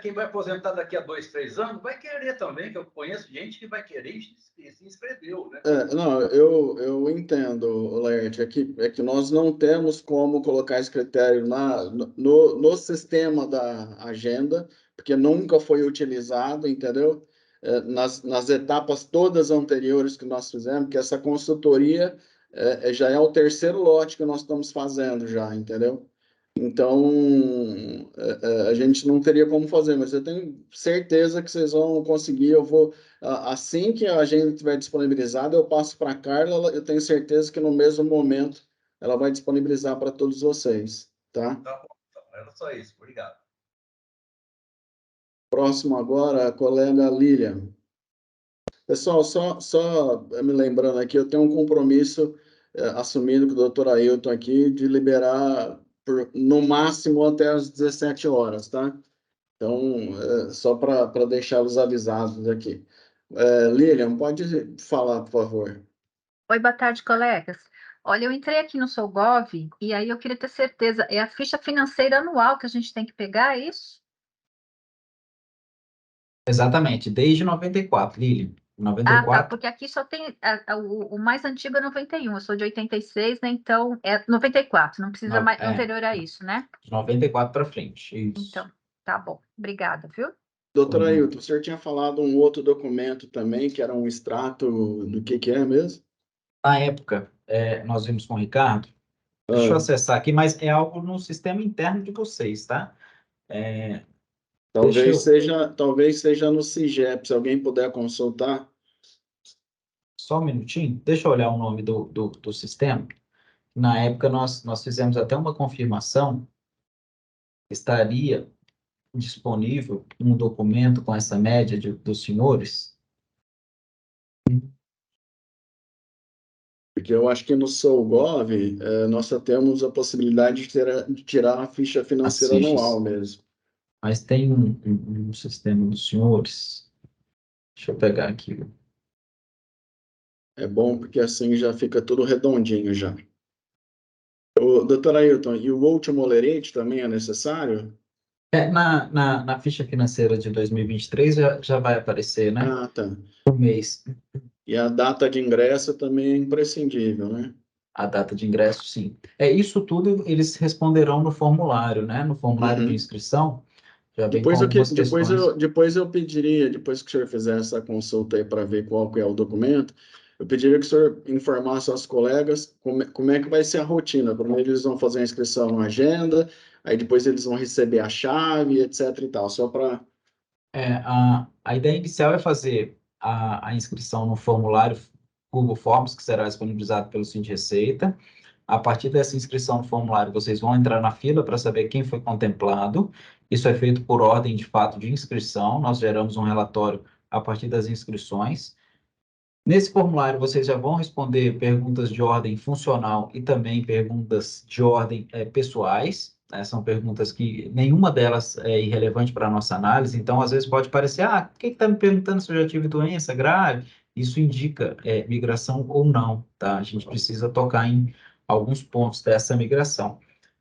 quem vai aposentar daqui a 2, 3 anos vai querer também, que eu conheço gente que vai querer e se inscreveu, né? Não, eu entendo, Laerte, é que nós não temos como colocar esse critério no sistema da agenda, porque nunca foi utilizado, entendeu? nas etapas todas anteriores que nós fizemos, que essa consultoria já é o terceiro lote que nós estamos fazendo já, entendeu? Então, a gente não teria como fazer, mas eu tenho certeza que vocês vão conseguir. Eu vou, assim que a agenda estiver disponibilizada, eu passo para a Carla, eu tenho certeza que no mesmo momento ela vai disponibilizar para todos vocês, tá? Tá bom, então, era só isso, obrigado. Próximo agora, a colega Lilian. Pessoal, só me lembrando aqui, eu tenho um compromisso assumido com o doutor Ailton aqui de liberar no máximo até às 17 horas, tá? Então, só para deixá-los avisados aqui. Lilian, pode falar, por favor. Oi, boa tarde, colegas. Olha, eu entrei aqui no Solgov e aí eu queria ter certeza, é a ficha financeira anual que a gente tem que pegar, é isso? Exatamente, desde 94, Lilian. Ah, 94. tá, porque aqui só tem o mais antigo é 91, eu sou de 86, né? Então é 94, não precisa mais anterior a isso, né? De 94 para frente, isso. Então, tá bom. Obrigada, viu? Doutor Ailton, o senhor tinha falado um outro documento também, que era um extrato do que é mesmo? Na época, nós vimos com o Ricardo, deixa eu acessar aqui, mas é algo no sistema interno de vocês, tá? Talvez seja no CIGEP, se alguém puder consultar. Só um minutinho, deixa eu olhar o nome do sistema. Na época, nós fizemos até uma confirmação, estaria disponível um documento com essa média dos senhores. Porque eu acho que no Solgov nós só temos a possibilidade de tirar a ficha financeira anual mesmo. Mas tem um sistema dos senhores. Deixa eu pegar aqui. É bom porque assim já fica tudo redondinho já. Doutor Ailton, e o último lerete também é necessário? Na ficha financeira de 2023 já vai aparecer, né? Ah, tá. Por mês. E a data de ingresso também é imprescindível, né? A data de ingresso, sim. Isso tudo eles responderão no formulário, né? No formulário de inscrição. Já vem Depois eu pediria, depois que o senhor fizer essa consulta aí para ver qual que é o documento, eu pediria que o senhor informasse aos colegas como é que vai ser a rotina. Primeiro eles vão fazer a inscrição na agenda, aí depois eles vão receber a chave, etc e tal, só para... A ideia inicial é fazer a inscrição no formulário Google Forms, que será disponibilizado pelo Sind Receita. A partir dessa inscrição no formulário, vocês vão entrar na fila para saber quem foi contemplado. Isso é feito por ordem de fato de inscrição. Nós geramos um relatório a partir das inscrições. Nesse formulário, vocês já vão responder perguntas de ordem funcional e também perguntas de ordem pessoais. São perguntas que nenhuma delas é irrelevante para a nossa análise. Então, às vezes pode parecer, por que está me perguntando se eu já tive doença grave? Isso indica migração ou não, tá? A gente precisa tocar em alguns pontos dessa migração.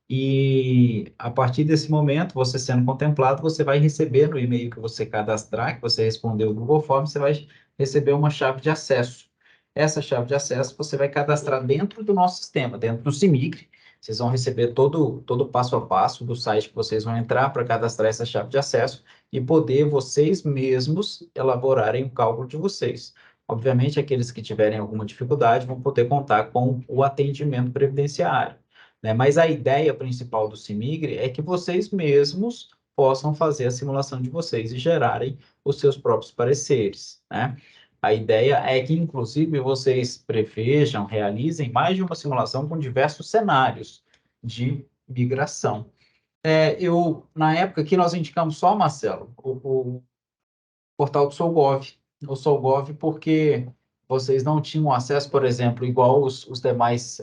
E a partir desse momento, você sendo contemplado, você vai receber no e-mail que você cadastrar, que você respondeu o Google Forms, você vai receber uma chave de acesso. Essa chave de acesso você vai cadastrar dentro do nosso sistema, dentro do CIMIGRE. Vocês vão receber todo o passo a passo do site que vocês vão entrar para cadastrar essa chave de acesso e poder vocês mesmos elaborarem o cálculo de vocês. Obviamente, aqueles que tiverem alguma dificuldade vão poder contar com o atendimento previdenciário, né? Mas a ideia principal do CIMIGRE é que vocês mesmos possam fazer a simulação de vocês e gerarem os seus próprios pareceres, né? A ideia é que, inclusive, vocês prevejam, realizem mais de uma simulação com diversos cenários de migração. Na época que nós indicamos só, Marcelo, o portal do Solgov. O Solgov porque vocês não tinham acesso, por exemplo, igual os demais,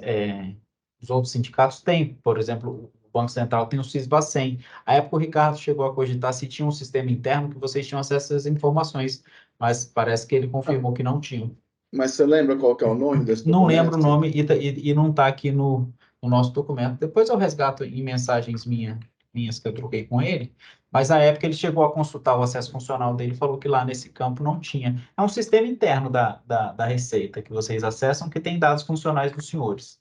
os outros sindicatos têm. Por exemplo, o Banco Central tem o SISBacen. À época, o Ricardo chegou a cogitar se tinha um sistema interno que vocês tinham acesso a essas informações, mas parece que ele confirmou que não tinham. Mas você lembra qual que é o nome desse documento? Não lembro o nome e não está aqui no nosso documento. Depois eu resgato em mensagens minhas que eu troquei com ele, mas à época ele chegou a consultar o acesso funcional dele e falou que lá nesse campo não tinha. É um sistema interno da Receita que vocês acessam que tem dados funcionais dos senhores.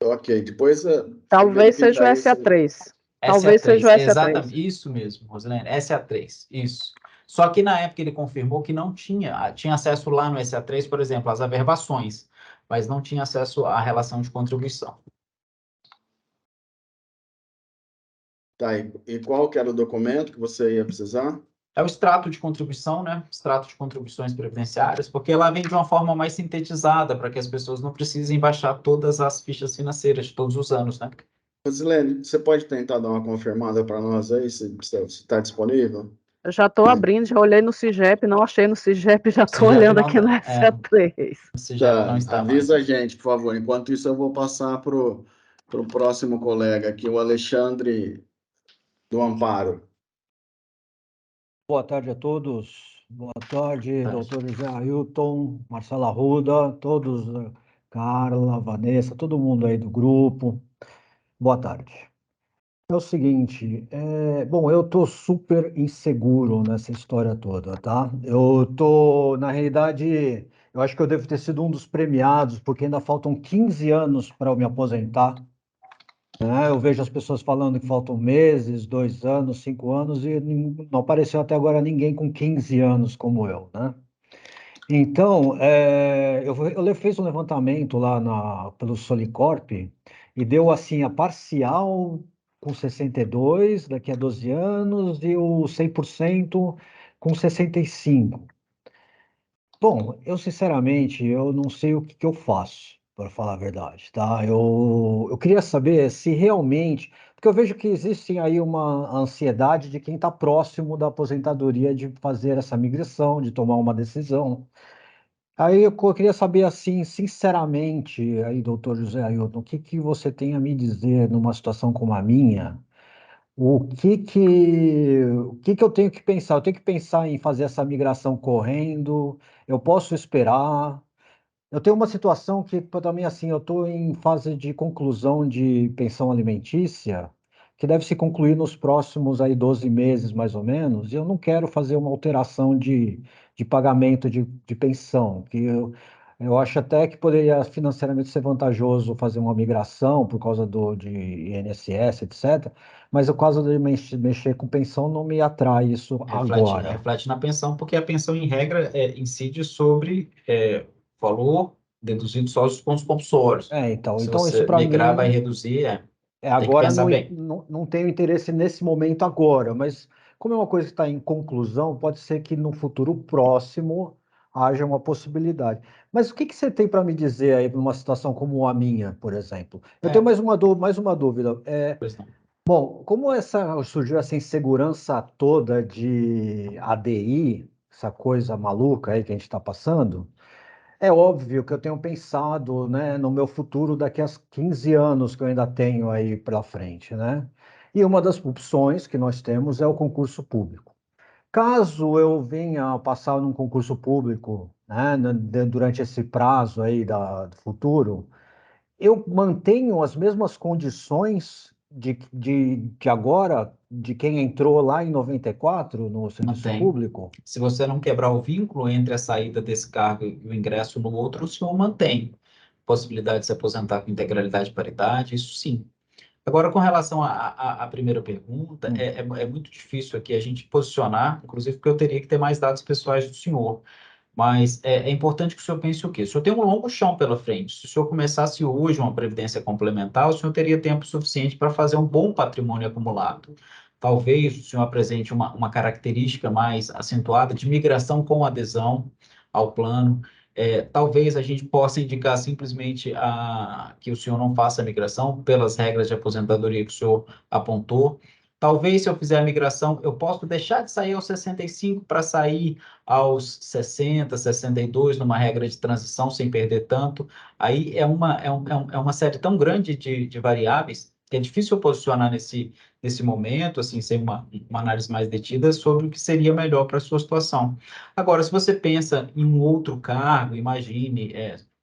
Ok, depois... Talvez seja o SA3. Talvez seja o SA3. Exatamente, isso mesmo, Rosilene, SA3, isso. Só que na época ele confirmou que não tinha acesso lá no SA3, por exemplo, às averbações, mas não tinha acesso à relação de contribuição. Tá, e qual que era o documento que você ia precisar? É o extrato de contribuição, né? Extrato de contribuições previdenciárias, porque lá vem de uma forma mais sintetizada, para que as pessoas não precisem baixar todas as fichas financeiras de todos os anos, né? Rosilene, você pode tentar dar uma confirmada para nós aí, se está disponível? Eu já estou abrindo, já olhei no CIGEP, não achei no CIGEP, já estou olhando aqui no SA3. O CIGEP não está avisa mais. a gente, por favor. Enquanto isso, eu vou passar para o próximo colega aqui, o Alexandre do Amparo. Boa tarde a todos. Boa tarde, doutor José Ailton, Marcela Arruda, todos, Carla, Vanessa, todo mundo aí do grupo. Boa tarde. É o seguinte, bom, eu tô super inseguro nessa história toda, tá? Na realidade, eu acho que eu devo ter sido um dos premiados, porque ainda faltam 15 anos para eu me aposentar. Eu vejo as pessoas falando que faltam meses, 2 anos, 5 anos, e não apareceu até agora ninguém com 15 anos como eu, né? Então, eu fiz um levantamento lá pelo Solicorp e deu assim a parcial com 62 daqui a 12 anos e o 100% com 65. Bom, eu sinceramente, eu não sei o que eu faço, para falar a verdade, tá? Eu queria saber se realmente, porque eu vejo que existe aí uma ansiedade de quem está próximo da aposentadoria de fazer essa migração, de tomar uma decisão. Aí eu queria saber assim, sinceramente, aí, doutor José Ailton, o que você tem a me dizer numa situação como a minha? O que eu tenho que pensar? Eu tenho que pensar em fazer essa migração correndo? Eu posso esperar? Eu tenho uma situação que também assim, eu estou em fase de conclusão de pensão alimentícia, que deve se concluir nos próximos aí 12 meses, mais ou menos, e eu não quero fazer uma alteração de pagamento de pensão, que eu acho até que poderia financeiramente ser vantajoso fazer uma migração por causa de INSS, etc., mas por causa de mexer com pensão não me atrai isso agora. Reflete na pensão, porque a pensão, em regra, incide sobre valor deduzido só os pontos compulsórios. Então Se isso você para migrar, mim vai reduzir, agora tem que pensar bem. não tenho interesse nesse momento agora, mas como é uma coisa que está em conclusão, pode ser que no futuro próximo haja uma possibilidade. Mas o que você tem para me dizer aí numa situação como a minha, por exemplo? Eu tenho mais uma dúvida. Pois não. Bom, como surgiu essa insegurança toda de ADI, essa coisa maluca aí que a gente está passando, é óbvio que eu tenho pensado, né, no meu futuro daqui a 15 anos que eu ainda tenho aí pela frente, né? E uma das opções que nós temos é o concurso público. Caso eu venha a passar num concurso público, né, durante esse prazo aí do futuro, eu mantenho as mesmas condições de agora, de quem entrou lá em 94 no serviço Mantém. público? Se você não quebrar o vínculo entre a saída desse cargo e o ingresso no outro, o senhor mantém possibilidade de se aposentar com integralidade e paridade, isso sim. Agora, com relação à primeira pergunta, é muito difícil aqui a gente posicionar, inclusive porque eu teria que ter mais dados pessoais do senhor. Mas é importante que o senhor pense o quê? O senhor tem um longo chão pela frente. Se o senhor começasse hoje uma previdência complementar, o senhor teria tempo suficiente para fazer um bom patrimônio acumulado. Talvez o senhor apresente uma característica mais acentuada de migração com adesão ao plano. Talvez a gente possa indicar simplesmente que o senhor não faça a migração pelas regras de aposentadoria que o senhor apontou. Talvez, se eu fizer a migração, eu posso deixar de sair aos 65 para sair aos 60, 62, numa regra de transição, sem perder tanto. Aí é uma série tão grande de variáveis que é difícil eu posicionar nesse momento, assim, sem uma análise mais detida sobre o que seria melhor para a sua situação. Agora, se você pensa em um outro cargo, imagine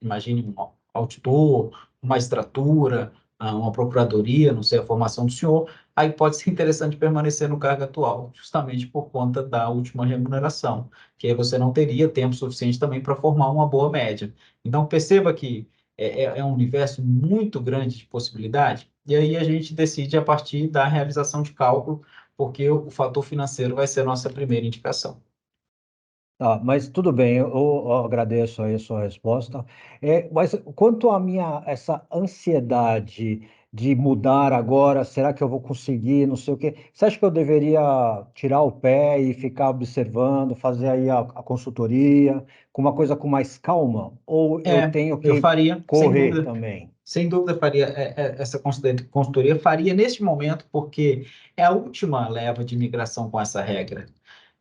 um auditor, uma magistratura, uma procuradoria, não sei a formação do senhor, aí pode ser interessante permanecer no cargo atual, justamente por conta da última remuneração, que aí você não teria tempo suficiente também para formar uma boa média. Então, perceba que é um universo muito grande de possibilidade. e aí a gente decide a partir da realização de cálculo, porque o fator financeiro vai ser a nossa primeira indicação. Tá, mas tudo bem, eu agradeço aí a sua resposta. Mas quanto à essa ansiedade de mudar agora, será que eu vou conseguir, não sei o quê? Você acha que eu deveria tirar o pé e ficar observando, fazer aí a consultoria, com uma coisa com mais calma? Ou eu tenho Eu que faria, correr também? sem dúvida faria essa consultoria, faria neste momento, porque é a última leva de migração com essa regra.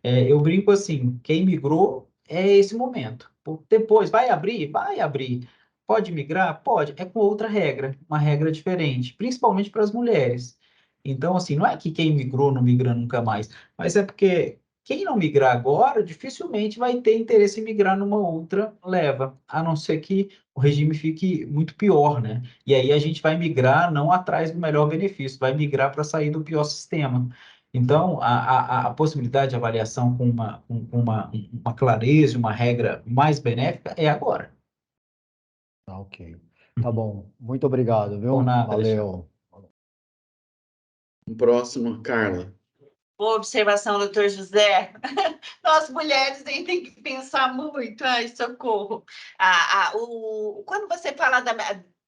Eu brinco assim, quem migrou é esse momento. Depois, vai abrir? Vai abrir. Pode migrar? Pode. É com outra regra, uma regra diferente, principalmente para as mulheres. Então, assim, não é que quem migrou não migra nunca mais, mas é porque quem não migrar agora dificilmente vai ter interesse em migrar numa outra leva, a não ser que o regime fique muito pior, né? E aí a gente vai migrar não atrás do melhor benefício, vai migrar para sair do pior sistema. Então, a possibilidade de avaliação com uma clareza, uma regra mais benéfica é agora. Tá, ok. Tá bom. Muito obrigado, viu? Por nada, Valeu. Um próximo, Carla. Boa observação, doutor José. Nós mulheres aí tem que pensar muito. Ai, socorro. Quando você fala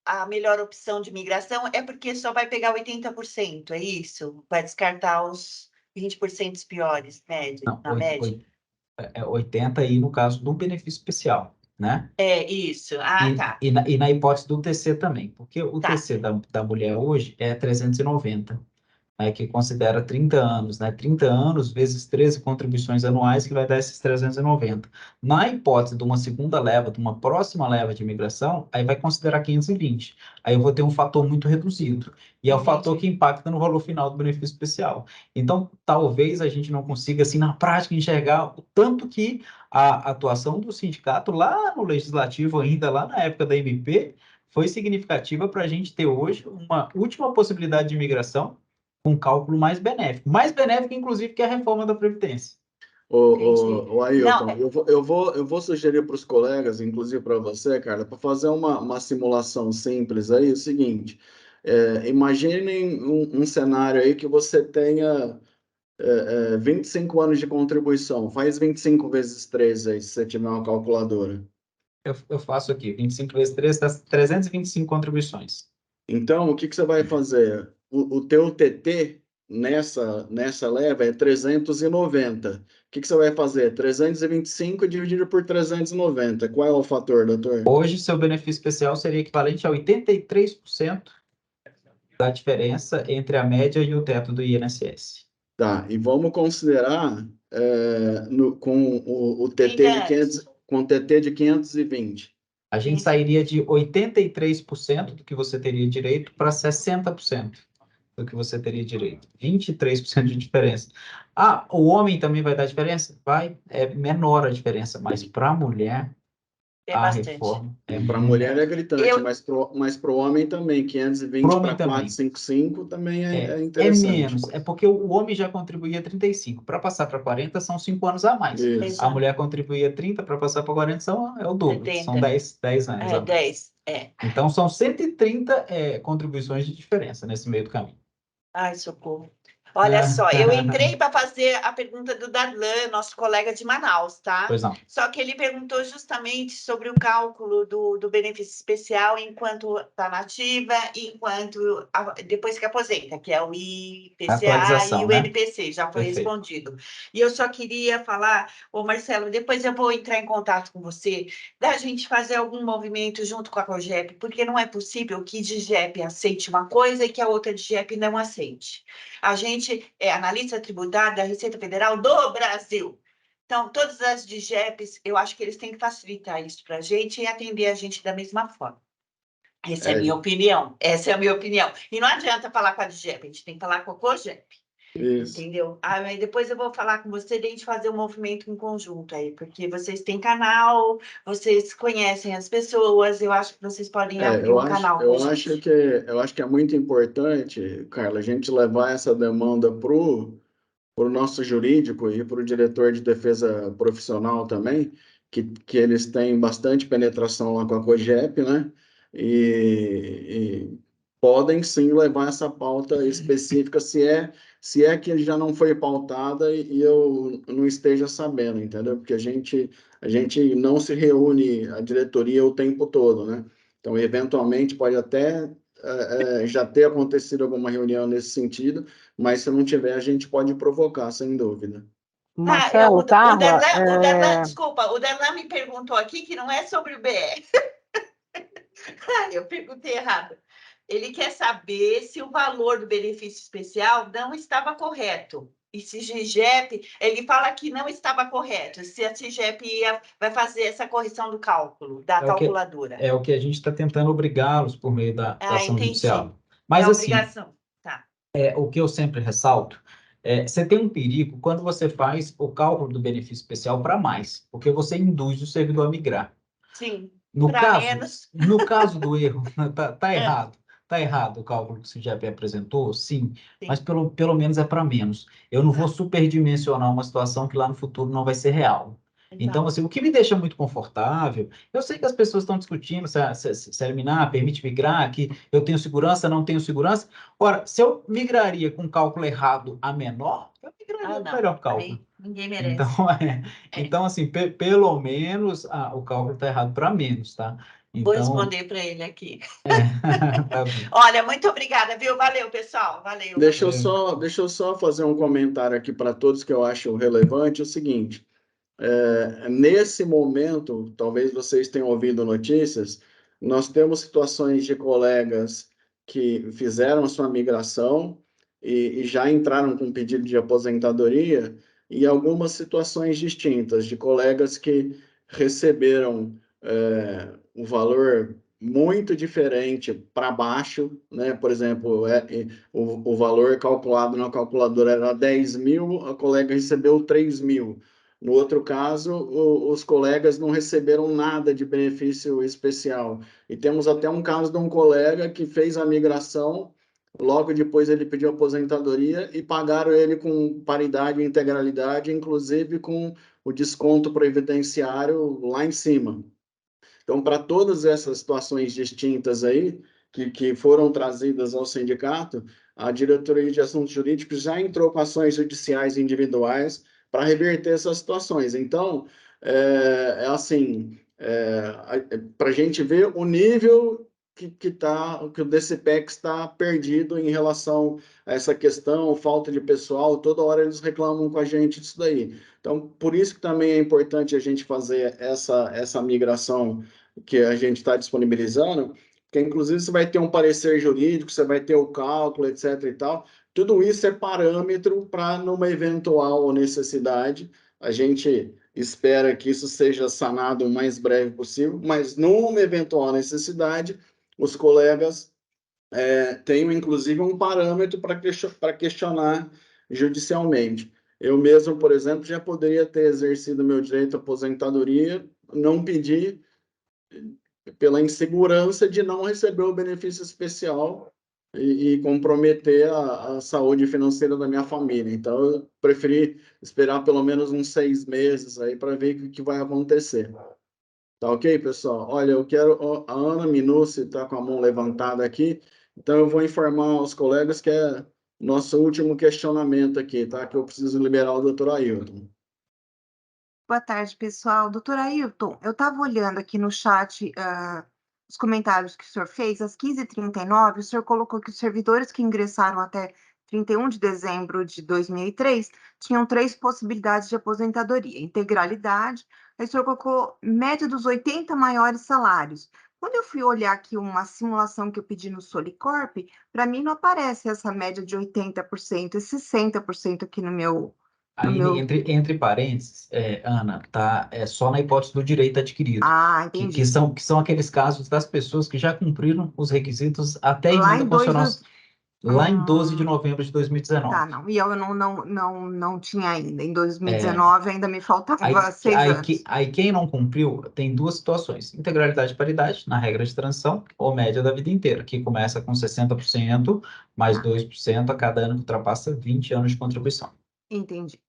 a melhor opção de migração, é porque só vai pegar 80%, é isso? Vai descartar os 20% piores, Não, na média? 80 aí no caso do benefício especial, né? É isso. Ah, tá. E na hipótese do TC também, porque o Tá. TC da mulher hoje é 390. Que considera 30 anos, né? 30 anos vezes 13 contribuições anuais, que vai dar esses 390. Na hipótese de uma segunda leva, de uma próxima leva de imigração, aí vai considerar 520. Aí eu vou ter um fator muito reduzido. E é o fator que impacta no valor final do benefício especial. Então, talvez a gente não consiga, assim, na prática, enxergar o tanto que a atuação do sindicato lá no Legislativo, ainda lá na época da MP, foi significativa para a gente ter hoje uma última possibilidade de imigração com um cálculo mais benéfico, inclusive, que a reforma da Previdência. O Ailton, eu vou sugerir para os colegas, inclusive para você, Carla, para fazer uma simulação simples aí, o seguinte, imaginem um cenário aí que você tenha 25 anos de contribuição, faz 25 vezes 3 aí, se você tiver uma calculadora. Eu faço aqui, 25 vezes 3 dá 325 contribuições. Então, o que você vai fazer? O teu TT nessa leva é 390. O que você vai fazer? 325 dividido por 390. Qual é o fator, doutor? Hoje, seu benefício especial seria equivalente a 83% da diferença entre a média e o teto do INSS. Tá, e vamos considerar com o TT de 520. A gente sairia de 83% do que você teria direito para 60% do que você teria direito. 23% de diferença. O homem também vai dar diferença? Vai, é menor a diferença, mas para a mulher, reforma para a mulher é gritante, mas para o homem também, 520 para 455 também é interessante. É menos, é porque o homem já contribuía 35, para passar para 40 são 5 anos a mais. Isso. A mulher contribuía 30, para passar para 40 é o dobro, 70. são 10 anos. 10, Então são 130 contribuições de diferença nesse meio do caminho. Ai, socorro. Olha só, eu entrei para fazer a pergunta do Darlan, nosso colega de Manaus, tá? Pois não. Só que ele perguntou justamente sobre o cálculo do benefício especial enquanto está nativa e depois que aposenta, que é o IPCA e o NPC, já foi respondido. E eu só queria falar, Marcelo, depois eu vou entrar em contato com você, da gente fazer algum movimento junto com a COGEP, porque não é possível que DGEP aceite uma coisa e que a outra DGEP não aceite. A gente é analista tributário da Receita Federal do Brasil. Então, todas as DGEPs, eu acho que eles têm que facilitar isso para a gente e atender a gente da mesma forma. Essa é a minha opinião. Essa é a minha opinião. E não adianta falar com a DGEP, a gente tem que falar com a COGEP. Isso. Entendeu? Aí depois eu vou falar com você de a gente fazer um movimento em conjunto aí, porque vocês têm canal, vocês conhecem as pessoas, eu acho que vocês podem abrir um canal. Eu acho que é muito importante, Carla, a gente levar essa demanda para o nosso jurídico e para o diretor de defesa profissional também, que eles têm bastante penetração lá com a COGEP, né? E podem sim levar essa pauta específica, se é que já não foi pautada e eu não esteja sabendo, entendeu? Porque a gente não se reúne, a diretoria, o tempo todo, né? Então, eventualmente, pode até já ter acontecido alguma reunião nesse sentido, mas se não tiver, a gente pode provocar, sem dúvida. Marcelo, Carla... Desculpa, o Darlan me perguntou aqui que não é sobre o BR. Eu perguntei errado. Ele quer saber se o valor do benefício especial não estava correto. E se CIGEP, ele fala que não estava correto, se a CIGEP vai fazer essa correção do cálculo, da calculadora. É o que a gente está tentando obrigá-los por meio da ação judicial. Mas, obrigação. Tá. O que eu sempre ressalto, você tem um perigo quando você faz o cálculo do benefício especial para mais, porque você induz o servidor a migrar. Sim. No caso do erro, tá errado. Está errado o cálculo que o CIGEP apresentou? Sim. Mas pelo menos é para menos. Eu não vou superdimensionar uma situação que lá no futuro não vai ser real. Então, assim, o que me deixa muito confortável, eu sei que as pessoas estão discutindo se eliminar, permite migrar, que eu tenho segurança, não tenho segurança. Ora, se eu migraria com cálculo errado a menor, eu migraria com o melhor cálculo. Aí, ninguém merece. Então, assim, pelo menos o cálculo está errado para menos, tá? Então... Vou responder para ele aqui. Tá bom. Olha, muito obrigada, viu? Valeu, pessoal. Valeu. Deixa eu só fazer um comentário aqui para todos que eu acho relevante. É o seguinte, nesse momento, talvez vocês tenham ouvido notícias, nós temos situações de colegas que fizeram a sua migração e já entraram com pedido de aposentadoria, e algumas situações distintas de colegas que receberam um valor muito diferente para baixo, né? Por exemplo, o valor calculado na calculadora era 10 mil, a colega recebeu 3 mil. No outro caso, os colegas não receberam nada de benefício especial. E temos até um caso de um colega que fez a migração, logo depois ele pediu aposentadoria e pagaram ele com paridade e integralidade, inclusive com o desconto previdenciário lá em cima. Então, para todas essas situações distintas aí, que foram trazidas ao sindicato, a Diretoria de Assuntos Jurídicos já entrou com ações judiciais individuais para reverter essas situações. Então, para a gente ver o nível que o DCPEX está perdido em relação a essa questão, falta de pessoal, toda hora eles reclamam com a gente disso daí. Então, por isso que também é importante a gente fazer essa migração que a gente está disponibilizando, que inclusive você vai ter um parecer jurídico, você vai ter o cálculo, etc. e tal. Tudo isso é parâmetro para, numa eventual necessidade, a gente espera que isso seja sanado o mais breve possível, mas numa eventual necessidade, os colegas tenham, inclusive, um parâmetro para questionar judicialmente. Eu mesmo, por exemplo, já poderia ter exercido meu direito à aposentadoria, não pedir pela insegurança de não receber o benefício especial e comprometer a saúde financeira da minha família. Então, eu preferi esperar pelo menos uns 6 meses aí para ver o que vai acontecer. Tá ok, pessoal? Olha, eu quero... A Ana Minucci está com a mão levantada aqui, então eu vou informar aos colegas que é nosso último questionamento aqui, tá? Que eu preciso liberar o doutor Ailton. Boa tarde, pessoal. Doutor Ailton, eu estava olhando aqui no chat os comentários que o senhor fez. Às 15h39, o senhor colocou que os servidores que ingressaram até 31 de dezembro de 2003 tinham 3 possibilidades de aposentadoria: integralidade, aí o senhor colocou média dos 80 maiores salários. Quando eu fui olhar aqui uma simulação que eu pedi no Solicorp, para mim não aparece essa média de 80% e 60% aqui no meu... Aí, entre parênteses, Ana, tá só na hipótese do direito adquirido. Ah, entendi. Que são aqueles casos das pessoas que já cumpriram os requisitos até a emenda constitucional, lá em 12 de novembro de 2019. Tá, não. E eu não tinha ainda. Em 2019 ainda me faltava 6 anos. Aí quem não cumpriu tem 2 situações: integralidade e paridade, na regra de transição, ou média da vida inteira, que começa com 60%, mais 2% a cada ano que ultrapassa 20 anos de contribuição. Entendi.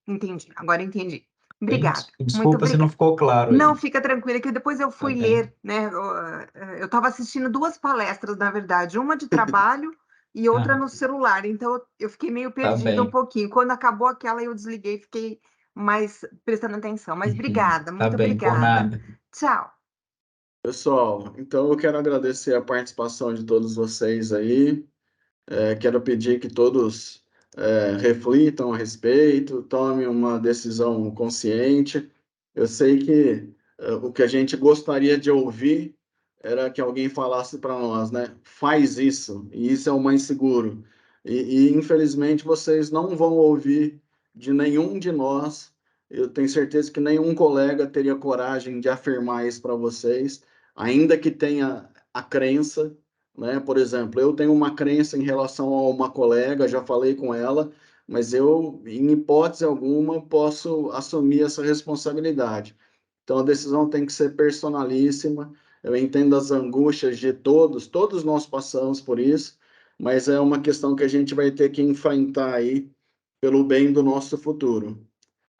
Agora entendi. Obrigada. Desculpa se não ficou claro. Não, aí. fica tranquila, que depois eu fui ler, né? Eu estava assistindo 2 palestras, na verdade, uma de trabalho e outra no celular, então eu fiquei meio perdida um pouquinho. Quando acabou aquela, eu desliguei, fiquei mais prestando atenção. Mas obrigada, muito por obrigada. nada. Tchau. Pessoal, então eu quero agradecer a participação de todos vocês aí. Quero pedir que todos reflitam a respeito, tomem uma decisão consciente. Eu sei que o que a gente gostaria de ouvir era que alguém falasse para nós, né? Faz isso, e isso é o mais seguro. Infelizmente, vocês não vão ouvir de nenhum de nós. Eu tenho certeza que nenhum colega teria coragem de afirmar isso para vocês, ainda que tenha a crença, né? Por exemplo, eu tenho uma crença em relação a uma colega, já falei com ela, mas eu, em hipótese alguma, posso assumir essa responsabilidade. Então, a decisão tem que ser personalíssima. Eu entendo as angústias de todos nós passamos por isso, mas é uma questão que a gente vai ter que enfrentar aí pelo bem do nosso futuro.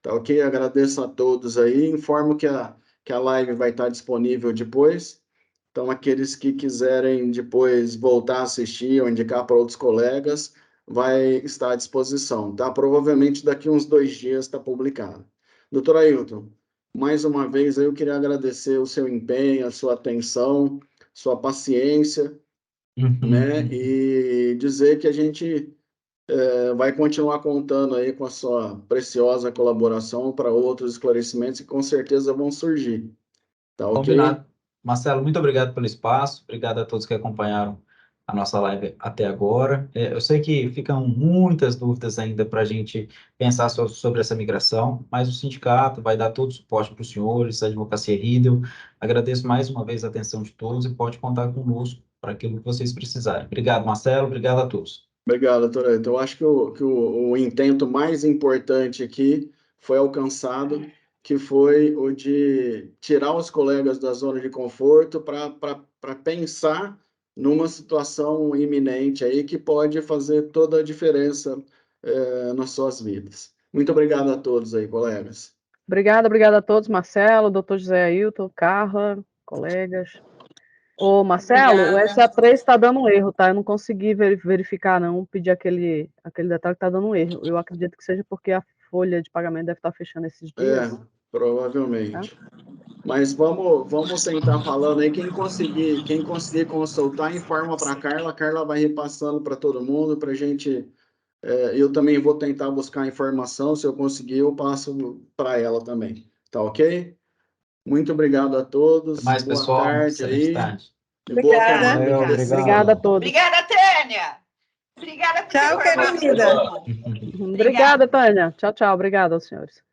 Tá ok? Agradeço a todos aí. Informo que a live vai estar disponível depois. Então, aqueles que quiserem depois voltar a assistir ou indicar para outros colegas, vai estar à disposição, tá? Provavelmente daqui uns 2 dias está publicado. Doutor Ailton, mais uma vez eu queria agradecer o seu empenho, a sua atenção, sua paciência, né? E dizer que a gente vai continuar contando aí com a sua preciosa colaboração para outros esclarecimentos que com certeza vão surgir. Tá ok? Combinado. Marcelo, muito obrigado pelo espaço, obrigado a todos que acompanharam a nossa live até agora. Eu sei que ficam muitas dúvidas ainda para a gente pensar sobre essa migração, mas o sindicato vai dar todo o suporte para os senhores, a Advocacia Riedel. Agradeço mais uma vez a atenção de todos e pode contar conosco para aquilo que vocês precisarem. Obrigado, Marcelo, obrigado a todos. Obrigado, doutor. Então, eu acho que o intento mais importante aqui foi alcançado, que foi o de tirar os colegas da zona de conforto para pensar numa situação iminente aí que pode fazer toda a diferença nas suas vidas. Muito obrigado a todos aí, colegas. Obrigada a todos, Marcelo, doutor José Ailton, Carla, colegas. Ô, Marcelo, o SA3 está dando um erro, tá? Eu não consegui verificar, não, pedir aquele detalhe que está dando um erro. Eu acredito que seja porque a folha de pagamento deve estar fechando esses dias. Provavelmente. Mas vamos tentar falando aí. Quem conseguir consultar, informa para a Carla vai repassando para todo mundo, para a gente. Eu também vou tentar buscar informação. Se eu conseguir, eu passo para ela também. Tá ok? Muito obrigado a todos. Até mais, boa pessoal. tarde aí. Tarde. Obrigada. Obrigada a todos. Obrigada, Tânia. Obrigada por Tchau, querida. Obrigada, Tânia. Tchau, tchau. Obrigada aos senhores.